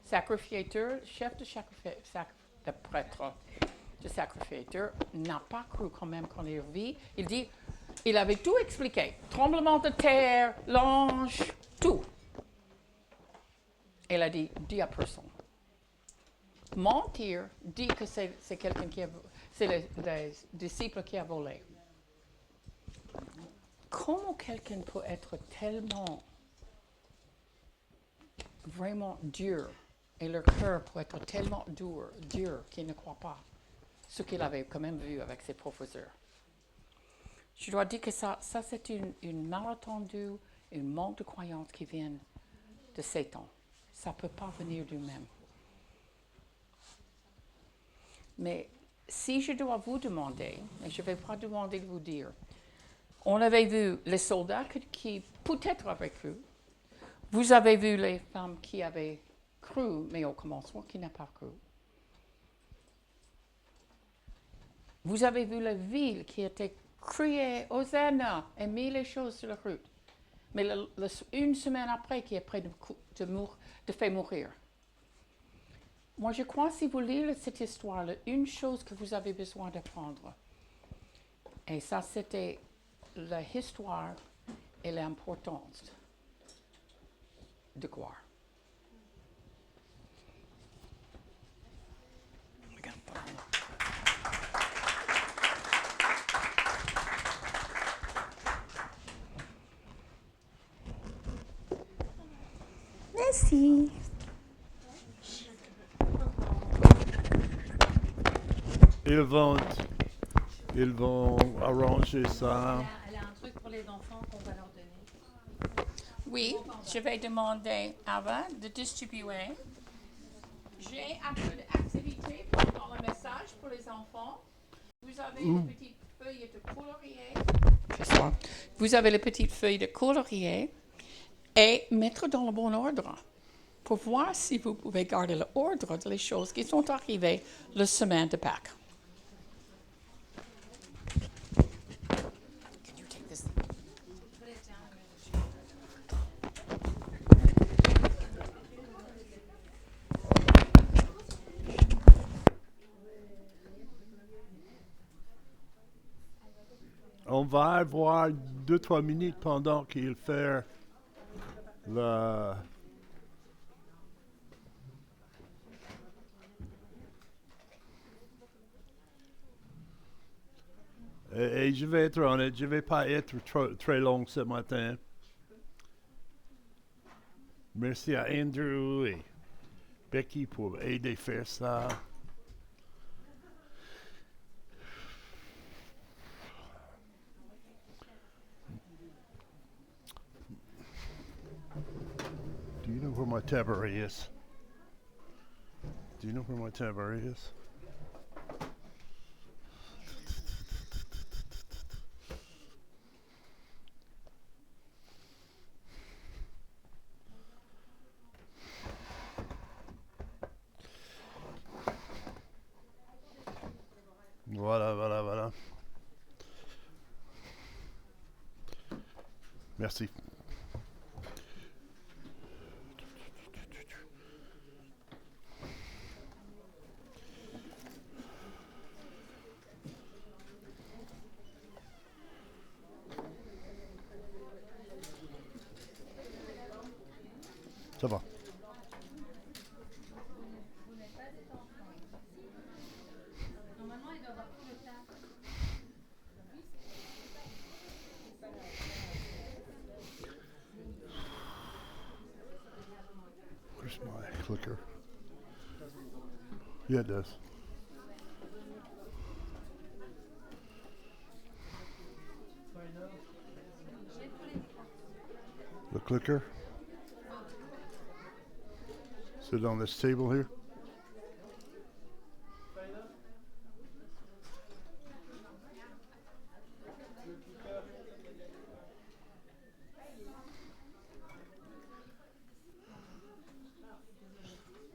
sacrificateur, chef de prêtre, de sacrificateur, n'a pas cru quand même quand il vit. Il dit, il avait tout expliqué. Tremblement de terre, l'ange, tout. Il a dit à personne. Mentir dit que c'est quelqu'un qui a, c'est les disciples qui a volé. Comment quelqu'un peut être tellement vraiment dur et leur cœur peut être tellement dur qu'il ne croit pas ce qu'il avait quand même vu avec ses professeurs. Je dois dire que ça c'est une malentendue, une manque de croyance qui vient de Satan. Ça ne peut pas venir d'eux-mêmes. Mais si je dois vous demander, et je ne vais pas demander de vous dire, on avait vu les soldats qui peut-être avaient cru. Vous avez vu les femmes qui avaient cru, mais au commencement qui n'ont pas cru. Vous avez vu la ville qui était criée Hosanna et mis les choses sur la route. Mais une semaine après, qui est près de faire mourir. Moi, je crois, si vous lisez cette histoire, une chose que vous avez besoin d'apprendre, et ça, c'était l'histoire et l'importance de croire. Merci. Ils vont arranger ça. Elle a un truc pour les enfants qu'on va leur donner. Oui, je vais demander à Ava de distribuer. J'ai un peu d'activité pendant le message pour les enfants. Vous avez une petite feuille de colorier. Vous avez les petites feuilles de colorier et mettre dans le bon ordre pour voir si vous pouvez garder l'ordre des choses qui sont arrivées la semaine de Pâques. On va avoir 2-3 minutes pendant qu'il fait le... Et je vais être honnête, je ne vais pas être très long ce matin. Merci à Andrew et Becky pour aider à faire ça. Do you know where my tabouret is? Do you know where my tabouret is? Voilà. Merci. Ça va. Where's my clicker? Yeah, it does. The clicker? Sit on this table here.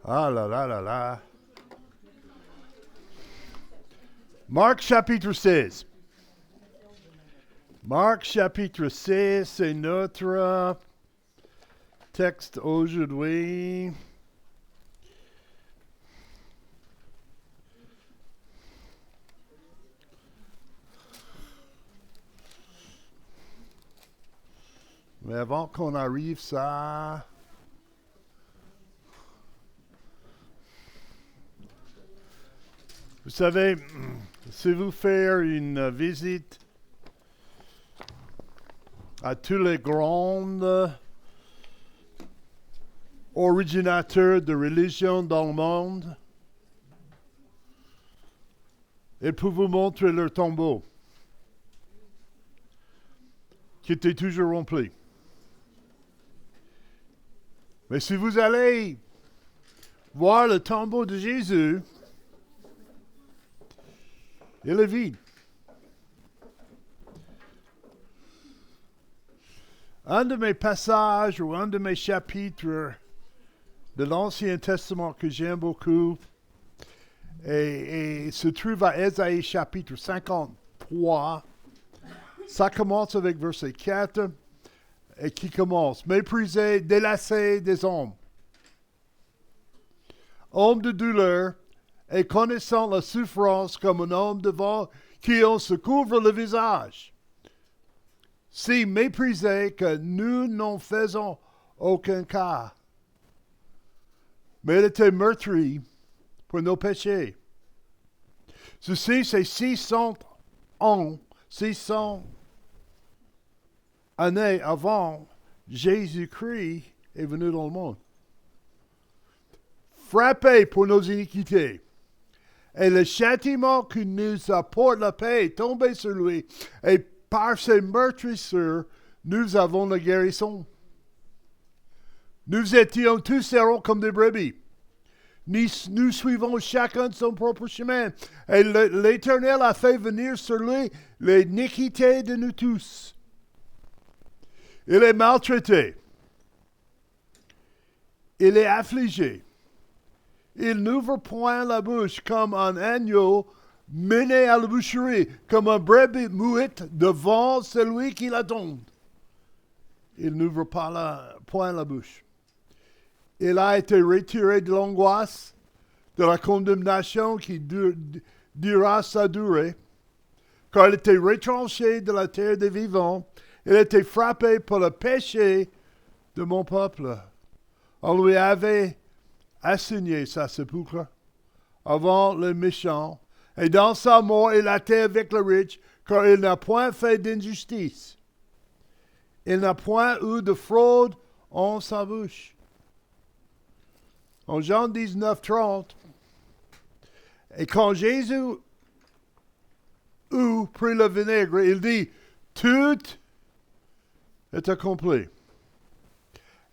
Ah là là là là. Marc chapitre 16. Marc chapitre 16, c'est notre texte aujourd'hui. Mais avant qu'on arrive, ça... Vous savez, si vous faites une visite à tous les grands originateurs de religion dans le monde, ils peuvent vous montrer leur tombeau, qui était toujours rempli. Mais si vous allez voir le tombeau de Jésus, il est vide. Un de mes passages ou un de mes chapitres de l'Ancien Testament que j'aime beaucoup et se trouve à Ésaïe chapitre 53. Ça commence avec verset 4 et qui commence « Méprisé, délaissé des hommes, homme de douleur, et connaissant la souffrance comme un homme devant qui on se couvre le visage. Si méprisé que nous n'en faisons aucun cas. Mais il était meurtri pour nos péchés. Ceci, c'est 600 ans, 600 années avant Jésus-Christ est venu dans le monde. Frappé pour nos iniquités. Et le châtiment qui nous apporte la paix est tombé sur lui. Et par ses meurtrissures, nous avons la guérison. Nous étions tous errants comme des brebis. Nous suivons chacun son propre chemin. Et l'Éternel a fait venir sur lui l'iniquité de nous tous. Il est maltraité. Il est affligé. Il n'ouvre point la bouche comme un agneau mené à la boucherie, comme un brebis muette devant celui qui l'attend. Il n'ouvre pas point la bouche. Il a été retiré de l'angoisse, de la condamnation qui durera sa durée, car il était retranché de la terre des vivants. Il était frappé pour le péché de mon peuple. On lui avait assigné sa sépulcre avant le méchant, et dans sa mort, il était avec le riche, car il n'a point fait d'injustice. Il n'a point eu de fraude en sa bouche. En Jean 19, 30, et quand Jésus eut pris le vinaigre, il dit, tout est accompli.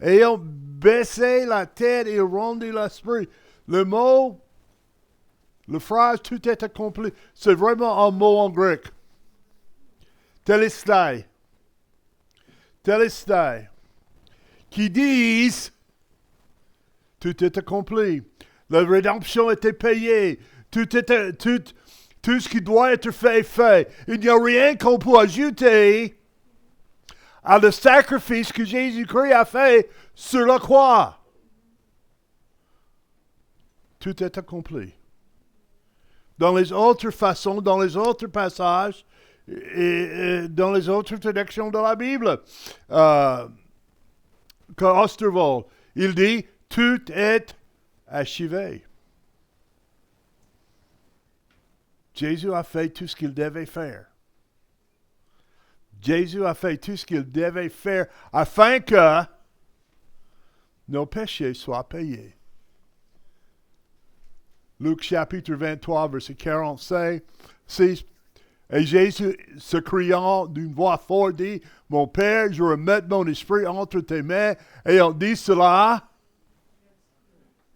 Ayant baissé la tête et rendu l'esprit. Le mot, le phrase tout est accompli, c'est vraiment un mot en grec. Telestai. Telestai. Qui disent tout est accompli. La rédemption était payée. Tout ce qui doit être fait est fait. Il n'y a rien qu'on peut ajouter à le sacrifice que Jésus-Christ a fait sur la croix. Tout est accompli. Dans les autres façons, dans les autres passages, et dans les autres traductions de la Bible, que Osterwald, il dit, tout est achevé. Jésus a fait tout ce qu'il devait faire. Jésus a fait tout ce qu'il devait faire afin que nos péchés soient payés. Luc chapitre 23, verset 46. Et Jésus, se criant d'une voix forte, dit, mon Père, je remets mon esprit entre tes mains. Et on dit cela,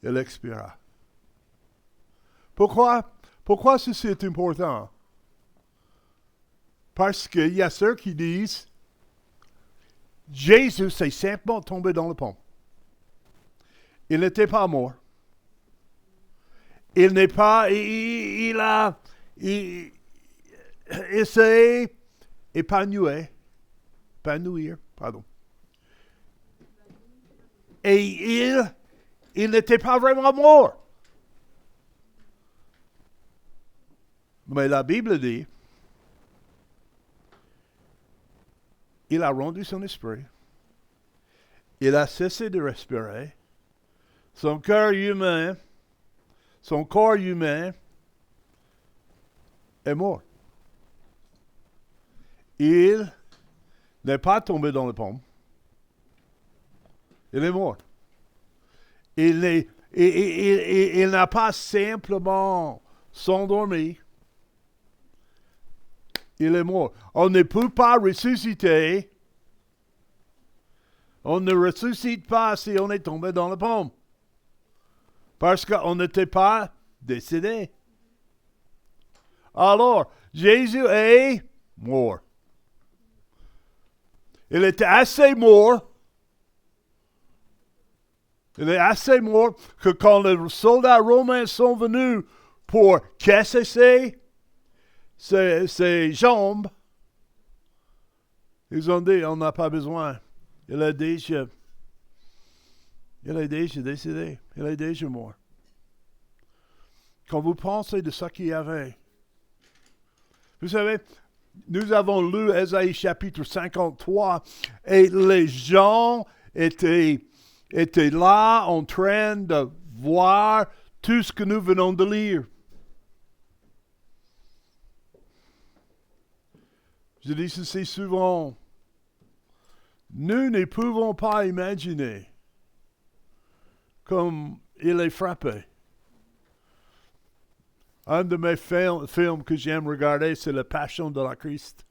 il expira. Pourquoi ceci est important? Parce qu'il y a ceux qui disent, Jésus s'est simplement tombé dans le pont. Il n'était pas mort. Il n'est pas, il s'est épanouir, pardon. Et il n'était pas vraiment mort. Mais la Bible dit, il a rendu son esprit. Il a cessé de respirer. Son corps humain est mort. Il n'est pas tombé dans le pont. Il est mort. Il n'a pas simplement s'endormi. Il est mort. On ne peut pas ressusciter. On ne ressuscite pas si on est tombé dans le pont. Parce qu'on n'était pas décédé. Alors, Jésus est mort. Il était assez mort. Il est assez mort que quand les soldats romains sont venus pour casser ses jambes, ils ont dit, on n'a pas besoin. Il est déjà décédé. Il est déjà mort. Quand vous pensez de ce qu'il y avait, vous savez, nous avons lu Ésaïe chapitre 53 et les gens étaient là en train de voir tout ce que nous venons de lire. Je dis ceci souvent. Nous ne pouvons pas imaginer comme il est frappé. Un de mes films que j'aime regarder, c'est La Passion de la Christ.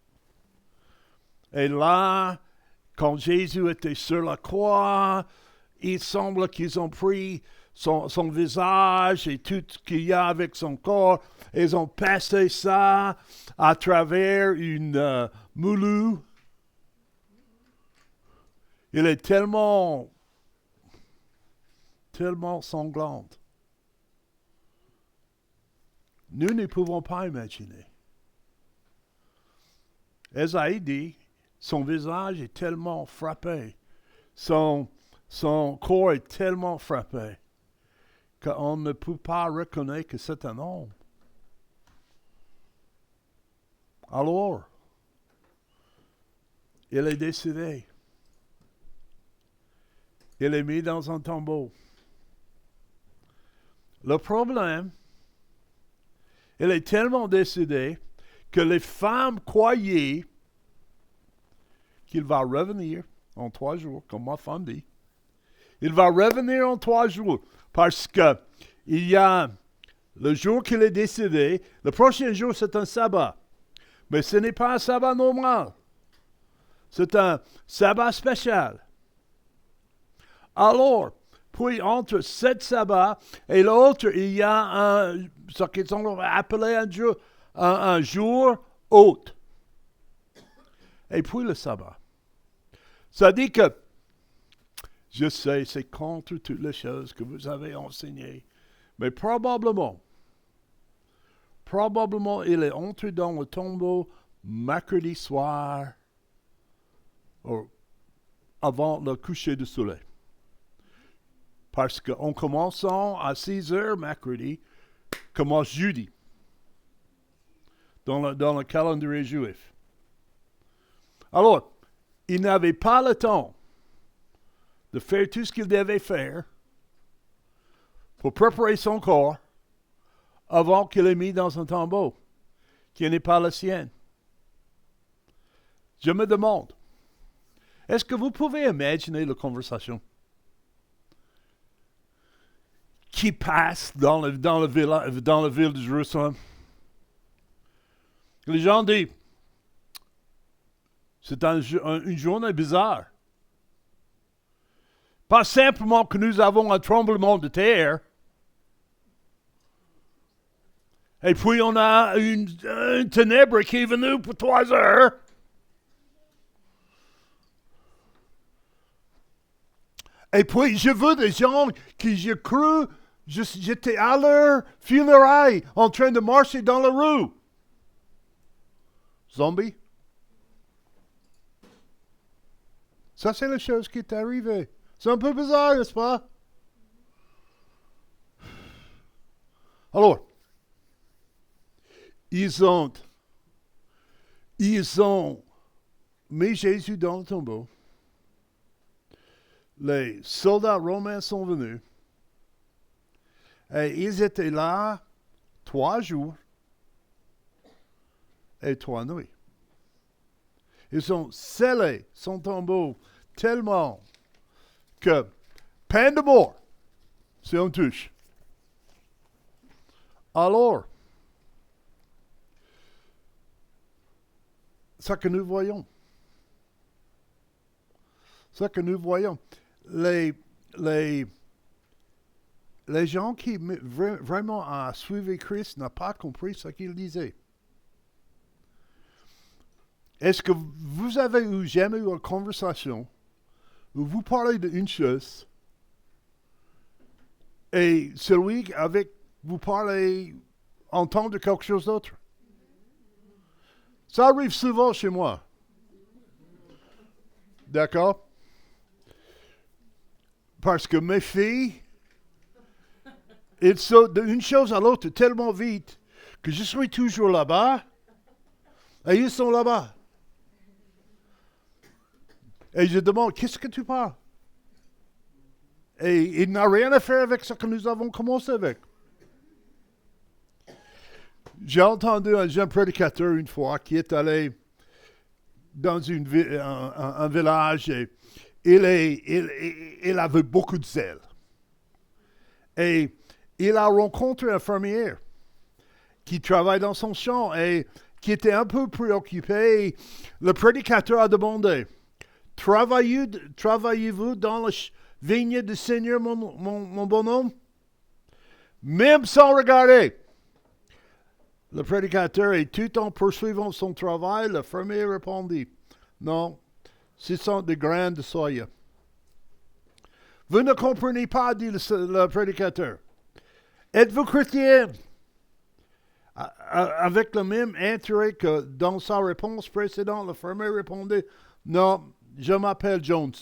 Et là, quand Jésus était sur la croix, il semble qu'ils ont pris son visage et tout ce qu'il y a avec son corps. Ils ont passé ça à travers une moulue. Il est tellement sanglante. Nous ne pouvons pas imaginer. Ésaïe dit, son visage est tellement frappé, son corps est tellement frappé, qu'on ne peut pas reconnaître que c'est un homme. Alors, il est décédé. Il est mis dans un tombeau. Le problème, il est tellement décédé que les femmes croyaient qu'il va revenir en 3 jours, comme ma femme dit. Il va revenir en 3 jours parce que il y a le jour qu'il est décédé, le prochain jour c'est un sabbat. Mais ce n'est pas un sabbat normal. C'est un sabbat spécial. Alors, puis entre cet sabbat et l'autre, il y a ce qu'ils ont appelé un jour haute. Et puis le sabbat. Ça dit que, je sais, c'est contre toutes les choses que vous avez enseignées, mais probablement, il est entré dans le tombeau mercredi soir, avant le coucher du soleil. Parce qu'en commençant à 6 heures mercredi, commence jeudi, dans le calendrier juif. Alors, il n'avait pas le temps de faire tout ce qu'il devait faire pour préparer son corps avant qu'il est mis dans un tombeau qui n'est pas le sien. Je me demande, est-ce que vous pouvez imaginer la conversation qui passe dans la ville de Jérusalem? Les gens disent, c'est une journée bizarre. Pas simplement que nous avons un tremblement de terre, et puis on a une ténèbre qui est venue pour 3 heures. Et puis je veux des gens qui, j'ai cru, j'étais à leur funérailles en train de marcher dans la rue. Zombie. Ça, c'est la chose qui est arrivée. C'est un peu bizarre, n'est-ce pas? Alors, ils ont mis Jésus dans le tombeau. Les soldats romains sont venus. Et ils étaient là 3 jours et 3 nuits. Ils ont scellé son tombeau tellement que peine de mort, si on touche. Alors, ce que nous voyons, les gens qui vraiment suivi Christ n'ont pas compris ce qu'il disait. Est-ce que vous avez jamais eu une conversation où vous parlez d'une chose et celui avec vous parlez entend de quelque chose d'autre? Ça arrive souvent chez moi. D'accord? Parce que mes filles, elles sautent d'une chose à l'autre tellement vite que je suis toujours là-bas et ils sont là-bas. Et je demande, qu'est-ce que tu parles? Et il n'a rien à faire avec ce que nous avons commencé avec. J'ai entendu un jeune prédicateur une fois qui est allé dans un village et il avait beaucoup de zèle. Et il a rencontré un fermier qui travaille dans son champ et qui était un peu préoccupé. Le prédicateur a demandé, travaillez-vous dans la vigne du Seigneur, mon bonhomme? Même sans regarder. Le prédicateur, et tout en poursuivant son travail, le fermier répondit, non, ce sont des grains de soya. Vous ne comprenez pas, dit le prédicateur. Êtes-vous chrétien? Avec le même intérêt que dans sa réponse précédente, le fermier répondait, non, je m'appelle Jones.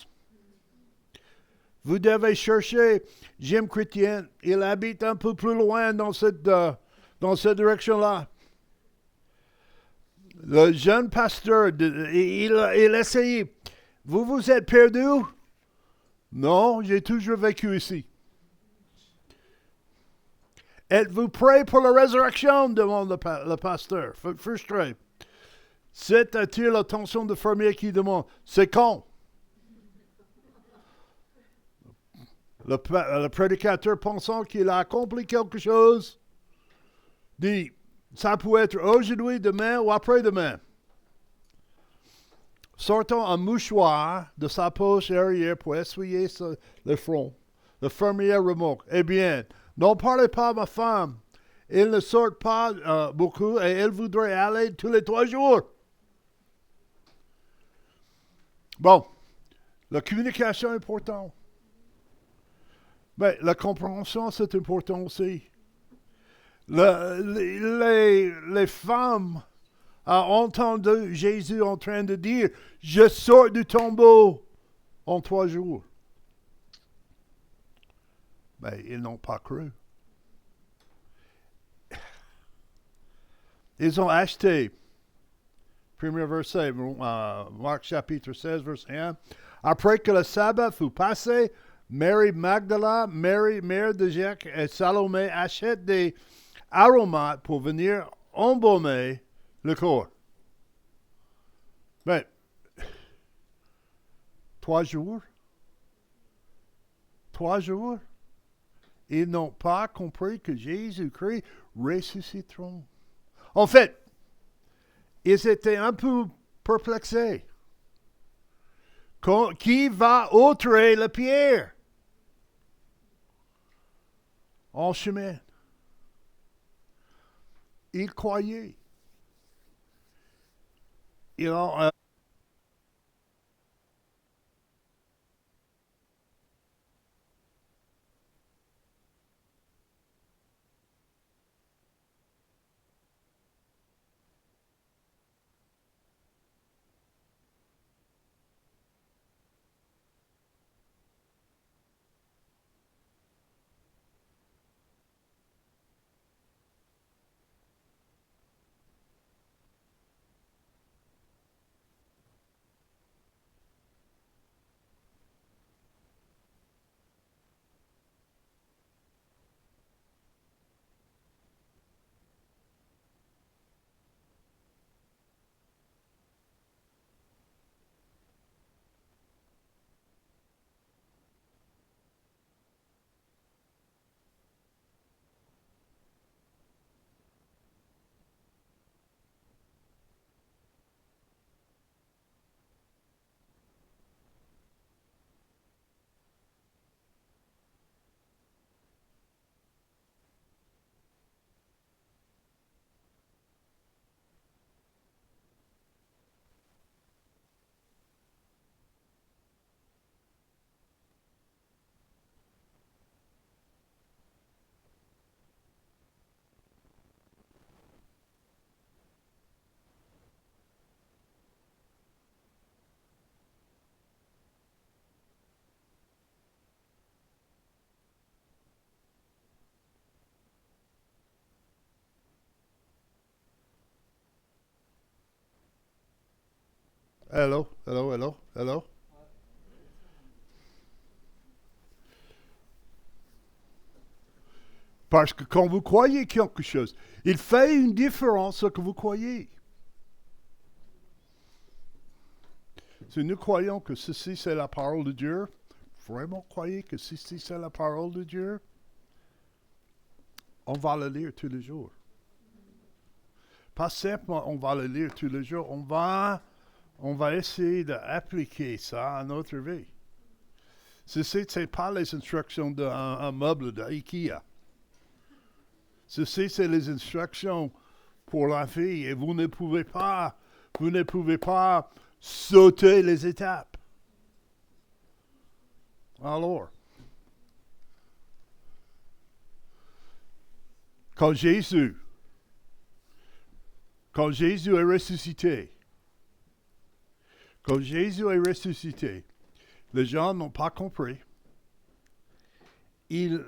Vous devez chercher Jim Chrétien. Il habite un peu plus loin dans cette direction-là. Le jeune pasteur, il essayait. Vous êtes perdu? Non, j'ai toujours vécu ici. Êtes-vous prêt pour la résurrection? Demande le pasteur, frustré. C'est attire l'attention du fermier qui demande, c'est quand? Le prédicateur, pensant qu'il a accompli quelque chose, dit, ça peut être aujourd'hui, demain ou après-demain. Sortant un mouchoir de sa poche arrière pour essuyer le front, le fermier remarque, eh bien, n'en parlez pas à ma femme. Elle ne sort pas beaucoup et elle voudrait aller tous les 3 jours. Bon, la communication est importante. Mais la compréhension, c'est important aussi. Les femmes ont entendu Jésus en train de dire, je sors du tombeau en 3 jours. Mais ils n'ont pas cru. Ils ont acheté premier verset, Marc chapitre 16, verset 1. Après que le sabbat fut passé, Marie Magdala, Marie, mère de Jacques et Salomé achètent des aromates pour venir embaumer le corps. Mais, 3 jours, ils n'ont pas compris que Jésus-Christ ressuscitera. En fait, ils étaient un peu perplexés. Qui va ôter la pierre en chemin? Ils croyaient. Ils ont Hello. Parce que quand vous croyez quelque chose, il fait une différence ce que vous croyez. Si nous croyons que ceci c'est la parole de Dieu, vraiment croyez que ceci c'est la parole de Dieu, on va le lire tous les jours. Pas simplement on va le lire tous les jours, on va essayer d'appliquer ça à notre vie. Ceci, ce n'est pas les instructions d'un meuble d'IKEA. Ceci, c'est les instructions pour la vie et vous ne pouvez pas sauter les étapes. Alors, quand Jésus est ressuscité, les gens n'ont pas compris. Il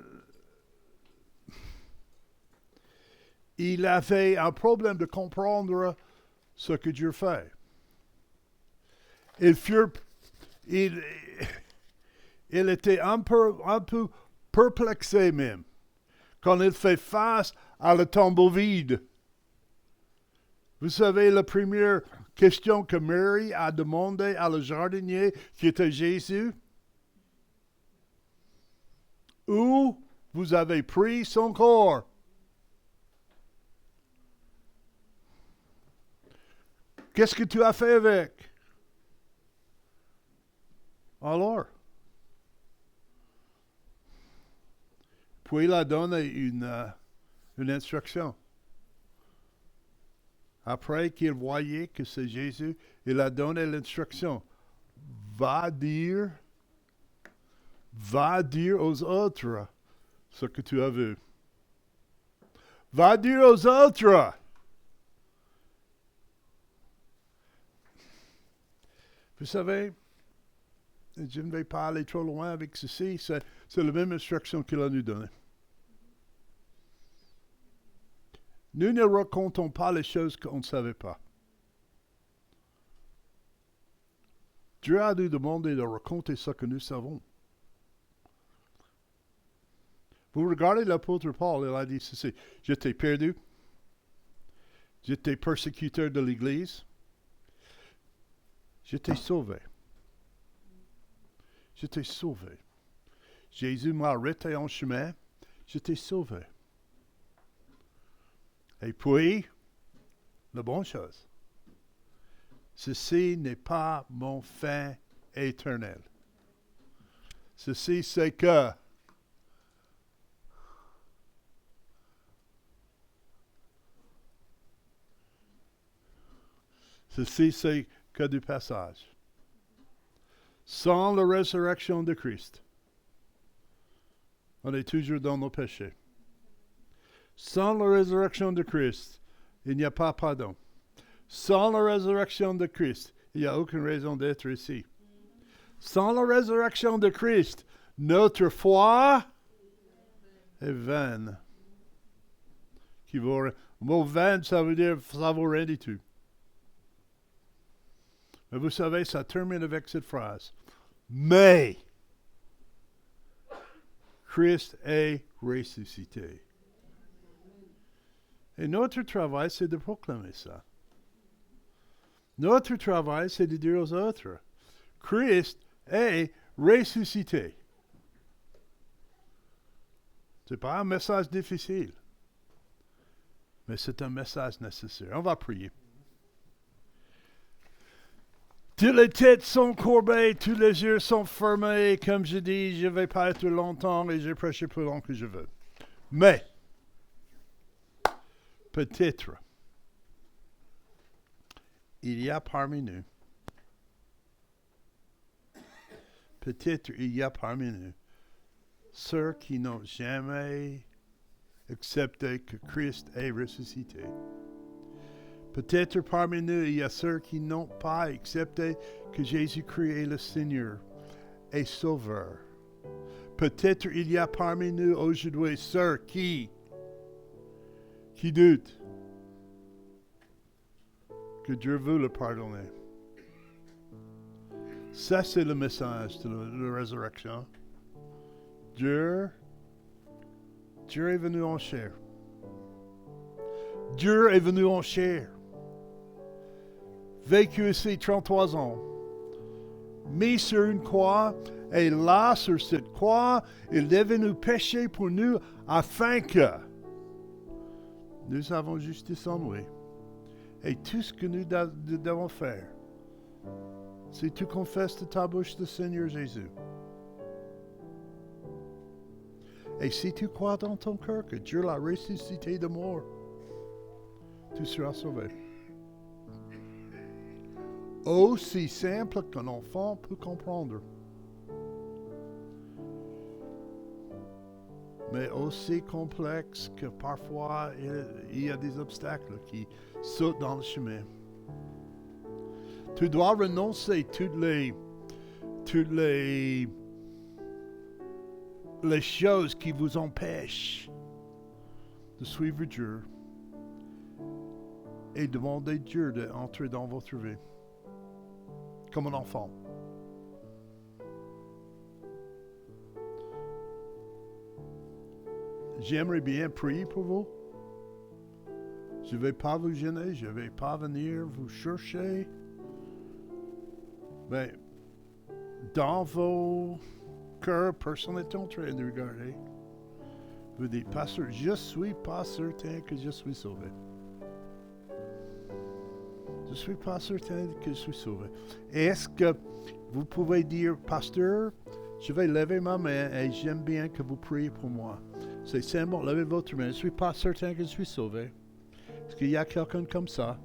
avait un problème de comprendre ce que Dieu fait. Il était un peu perplexé même quand il fait face à le tombeau vide. Vous savez, la première question que Marie a demandé à le jardinier, qui était Jésus, où vous avez pris son corps? Qu'est-ce que tu as fait avec? Alors, puis il a donné une instruction. Après qu'il voyait que c'est Jésus, il a donné l'instruction. Va dire aux autres ce que tu as vu. Va dire aux autres. Vous savez, je ne vais pas aller trop loin avec ceci, c'est la même instruction qu'il a nous donnée. Nous ne racontons pas les choses qu'on ne savait pas. Dieu a nous demandé de raconter ce que nous savons. Vous regardez l'apôtre Paul, il a dit ceci, j'étais perdu, j'étais persécuteur de l'Église, j'étais sauvé. J'étais sauvé. Jésus m'a arrêté en chemin, j'étais sauvé. Et puis, la bonne chose, ceci n'est pas mon fin éternel. Ceci, c'est que ceci, c'est que du passage. Sans la résurrection de Christ, on est toujours dans nos péchés. Sans la résurrection de Christ, il n'y a pas pardon. Sans la résurrection de Christ, il n'y a aucune raison d'être ici. Sans la résurrection de Christ, notre foi est vaine. Le mot vaine, ça veut dire ça vaut rien du tout. Mais vous savez, ça termine avec cette phrase. Mais Christ est ressuscité. Et notre travail, c'est de proclamer ça. Notre travail, c'est de dire aux autres, Christ est ressuscité. Ce n'est pas un message difficile, mais c'est un message nécessaire. On va prier. Toutes les têtes sont courbées, tous les yeux sont fermés. Comme je dis, je ne vais pas être longtemps et je prêche plus longtemps que je veux. Mais, peut-être, il y a parmi nous, ceux qui n'ont jamais accepté que Christ est ressuscité. Peut-être parmi nous, il y a ceux qui n'ont pas accepté que Jésus-Christ est le Seigneur et Sauveur. Peut-être il y a parmi nous aujourd'hui ceux qui doutent que Dieu veut le pardonner. Ça, c'est le message de la résurrection. Dieu est venu en chair. Dieu est venu en chair. Vécu ici 33 ans. Mis sur une croix. Et là, sur cette croix, il est venu pécher pour nous afin que nous avons justice en lui. Et tout ce que nous devons faire, c'est tu confesses de ta bouche le Seigneur Jésus. Et si tu crois dans ton cœur que Dieu l'a ressuscité de mort, tu seras sauvé. Aussi simple qu'un enfant peut comprendre. Mais aussi complexe que parfois il y a des obstacles qui sautent dans le chemin. Tu dois renoncer toutes les choses qui vous empêchent de suivre Dieu et demander Dieu d'entrer dans votre vie comme un enfant. J'aimerais bien prier pour vous. Je ne vais pas vous gêner, je ne vais pas venir vous chercher. Mais dans vos cœurs, personne n'est en train de regarder. Vous dites, pasteur, je ne suis pas certain que je suis sauvé. Je ne suis pas certain que je suis sauvé. Est-ce que vous pouvez dire, pasteur, je vais lever ma main et j'aime bien que vous priez pour moi. C'est simplement, levez votre main. Je ne suis pas certain que je suis sauvé. Est-ce qu'il y a quelqu'un comme ça?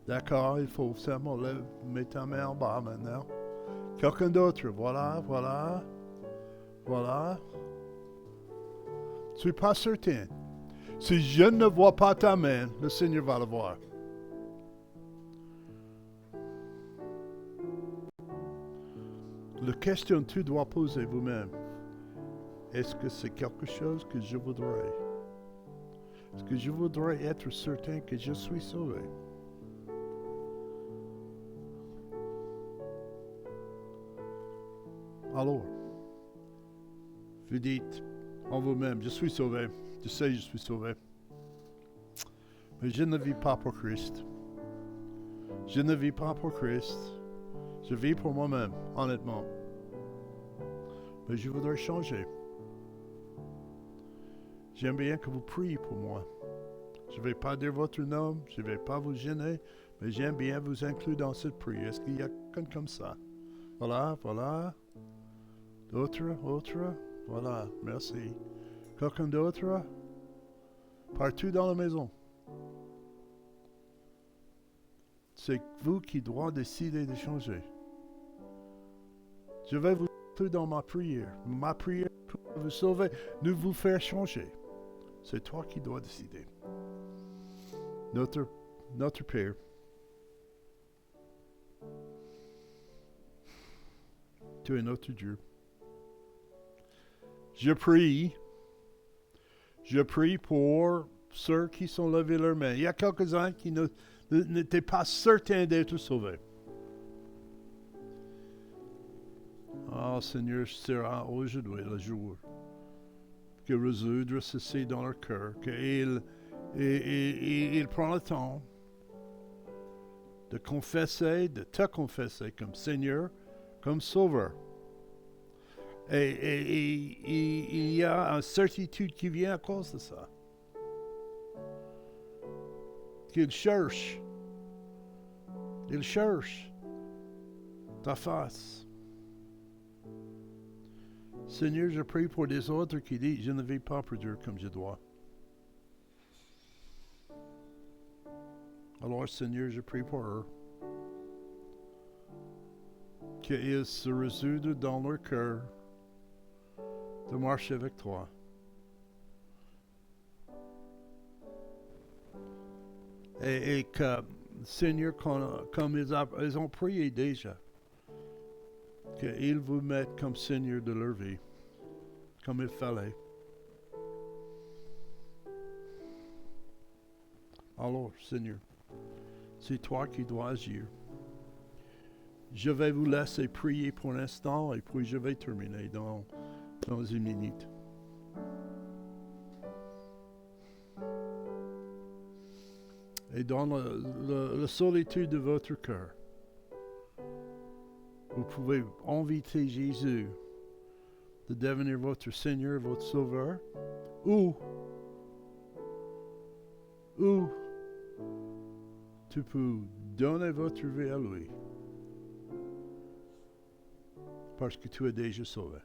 D'accord, il faut simplement mettre ta main en bas maintenant. Quelqu'un d'autre, voilà. Je ne suis pas certain. Si je ne vois pas ta main, le Seigneur va le voir. La question que tu dois poser vous-même, est-ce que c'est quelque chose que je voudrais? Est-ce que je voudrais être certain que je suis sauvé? Alors, vous dites en vous-même, je suis sauvé. Je sais que je suis sauvé. Mais je ne vis pas pour Christ. Je ne vis pas pour Christ. Je vis pour moi-même, honnêtement. Mais je voudrais changer. J'aime bien que vous priez pour moi. Je ne vais pas dire votre nom, je ne vais pas vous gêner, mais j'aime bien vous inclure dans cette prière. Est-ce qu'il y a quelqu'un comme ça? Voilà, voilà. D'autres, autres? Voilà, merci. Quelqu'un d'autre? Partout dans la maison. C'est vous qui doit décider de changer. Je vais vous inclure dans ma prière. Ma prière pour vous sauver, de vous faire changer. C'est toi qui dois décider. Notre Père, tu es notre Dieu. Je prie pour ceux qui sont levés leurs mains. Il y a quelques-uns qui n'étaient pas certains d'être sauvés. Oh Seigneur, sera aujourd'hui le jour que résoudre ceci dans leur cœur, qu'il prend le temps de confesser, de te confesser comme Seigneur, comme Sauveur. Et il y a une certitude qui vient à cause de ça. Qu'il cherche ta face. Seigneur, je prie pour des autres qui disent, je ne vis pas pour Dieu comme je dois. Alors, Seigneur, je prie pour eux. Qu'ils se résoudent dans leur cœur de marcher avec toi. Et que, Seigneur, comme ils ont prié déjà, qu'ils vous mettent comme Seigneur de leur vie, comme il fallait. Alors, Seigneur, c'est toi qui dois agir. Je vais vous laisser prier pour l'instant et puis je vais terminer dans une minute. Et dans la solitude de votre cœur, vous pouvez inviter Jésus de devenir votre Seigneur, votre Sauveur, ou tu peux donner votre vie à lui parce que tu es déjà sauvé.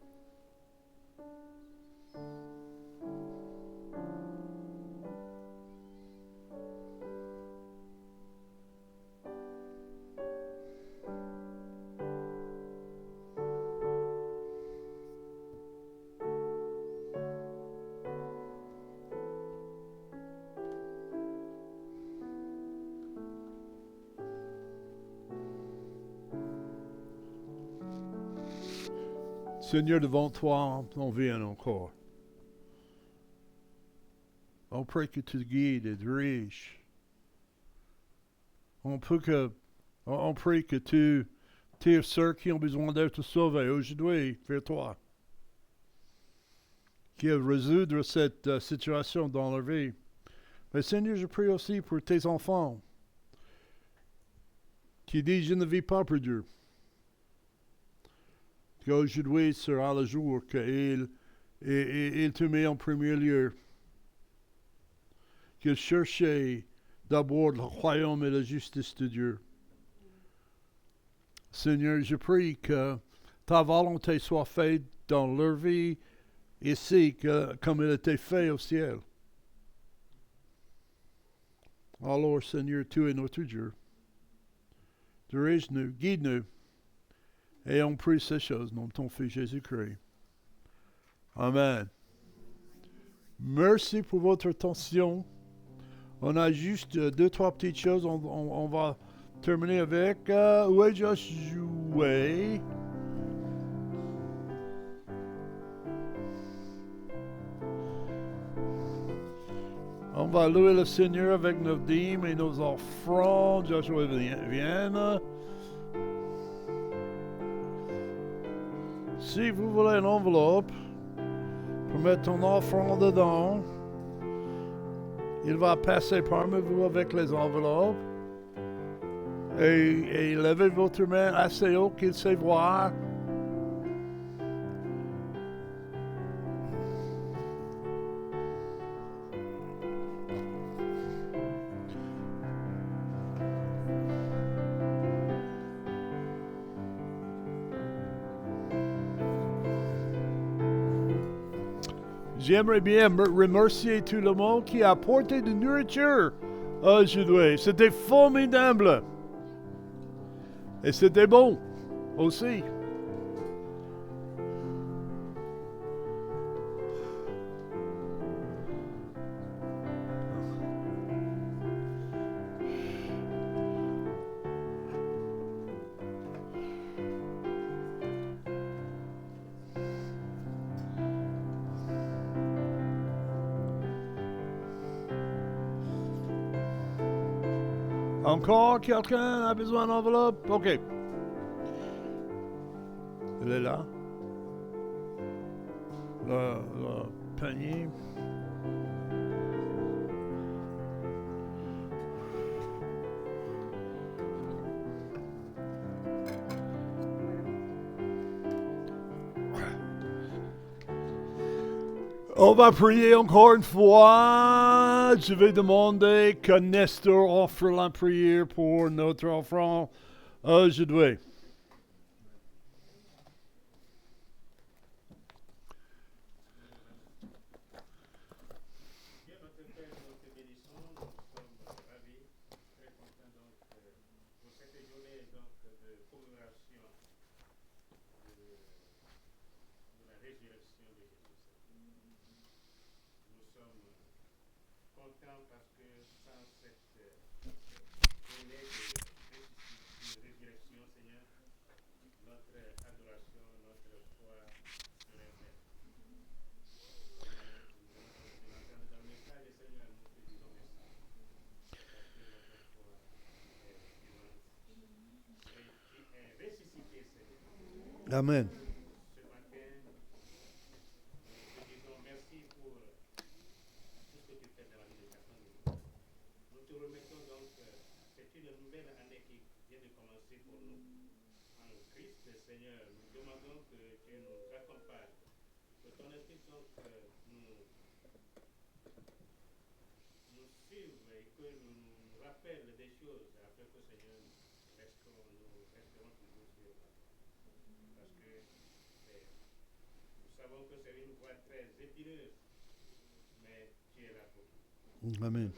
Seigneur, devant toi, on vient encore. On prie que tu guides et diriges. On prie que tu tires ceux qui ont besoin d'être sauvés aujourd'hui vers toi. Qui résoudre cette situation dans leur vie. Mais Seigneur, je prie aussi pour tes enfants qui disent, je ne vis pas pour Dieu. Qu'aujourd'hui sera le jour qu'il te met en premier lieu. Qu'il cherchait d'abord le royaume et la justice de Dieu. Seigneur, je prie que ta volonté soit faite dans leur vie ici comme elle était faite au ciel. Alors, Seigneur, tu es notre Dieu. Dirige-nous, guide-nous. Et on prie ces choses dans ton Fils Jésus-Christ. Amen. Merci pour votre attention. On a juste 2-3 petites choses. On va terminer avec où est Josué? On va louer le Seigneur avec nos dîmes et nos offrandes. Josué vienne. Si vous voulez une enveloppe pour mettre ton offrande dedans, il va passer parmi vous avec les enveloppes et levez votre main assez haut qu'il sait voir. J'aimerais bien remercier tout le monde qui a apporté de nourriture aujourd'hui. C'était formidable. Et c'était bon aussi. Encore quelqu'un a besoin d'enveloppe? OK. Elle est là. Le panier. On va prier encore une fois. Je vais demander que Nestor offre la prière pour notre offrande aujourd'hui. Amen. Amen.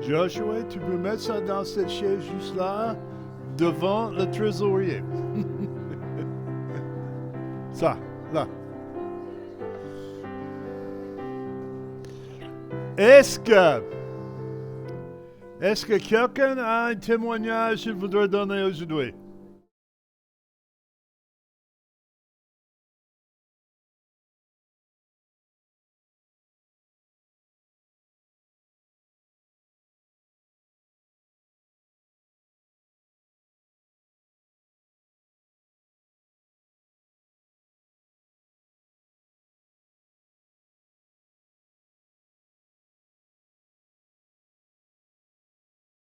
Joshua, tu peux mettre ça dans cette chaise juste là, devant le trésorier. Ça, là. Est-ce que quelqu'un a un témoignage qu'il voudrait donner aujourd'hui?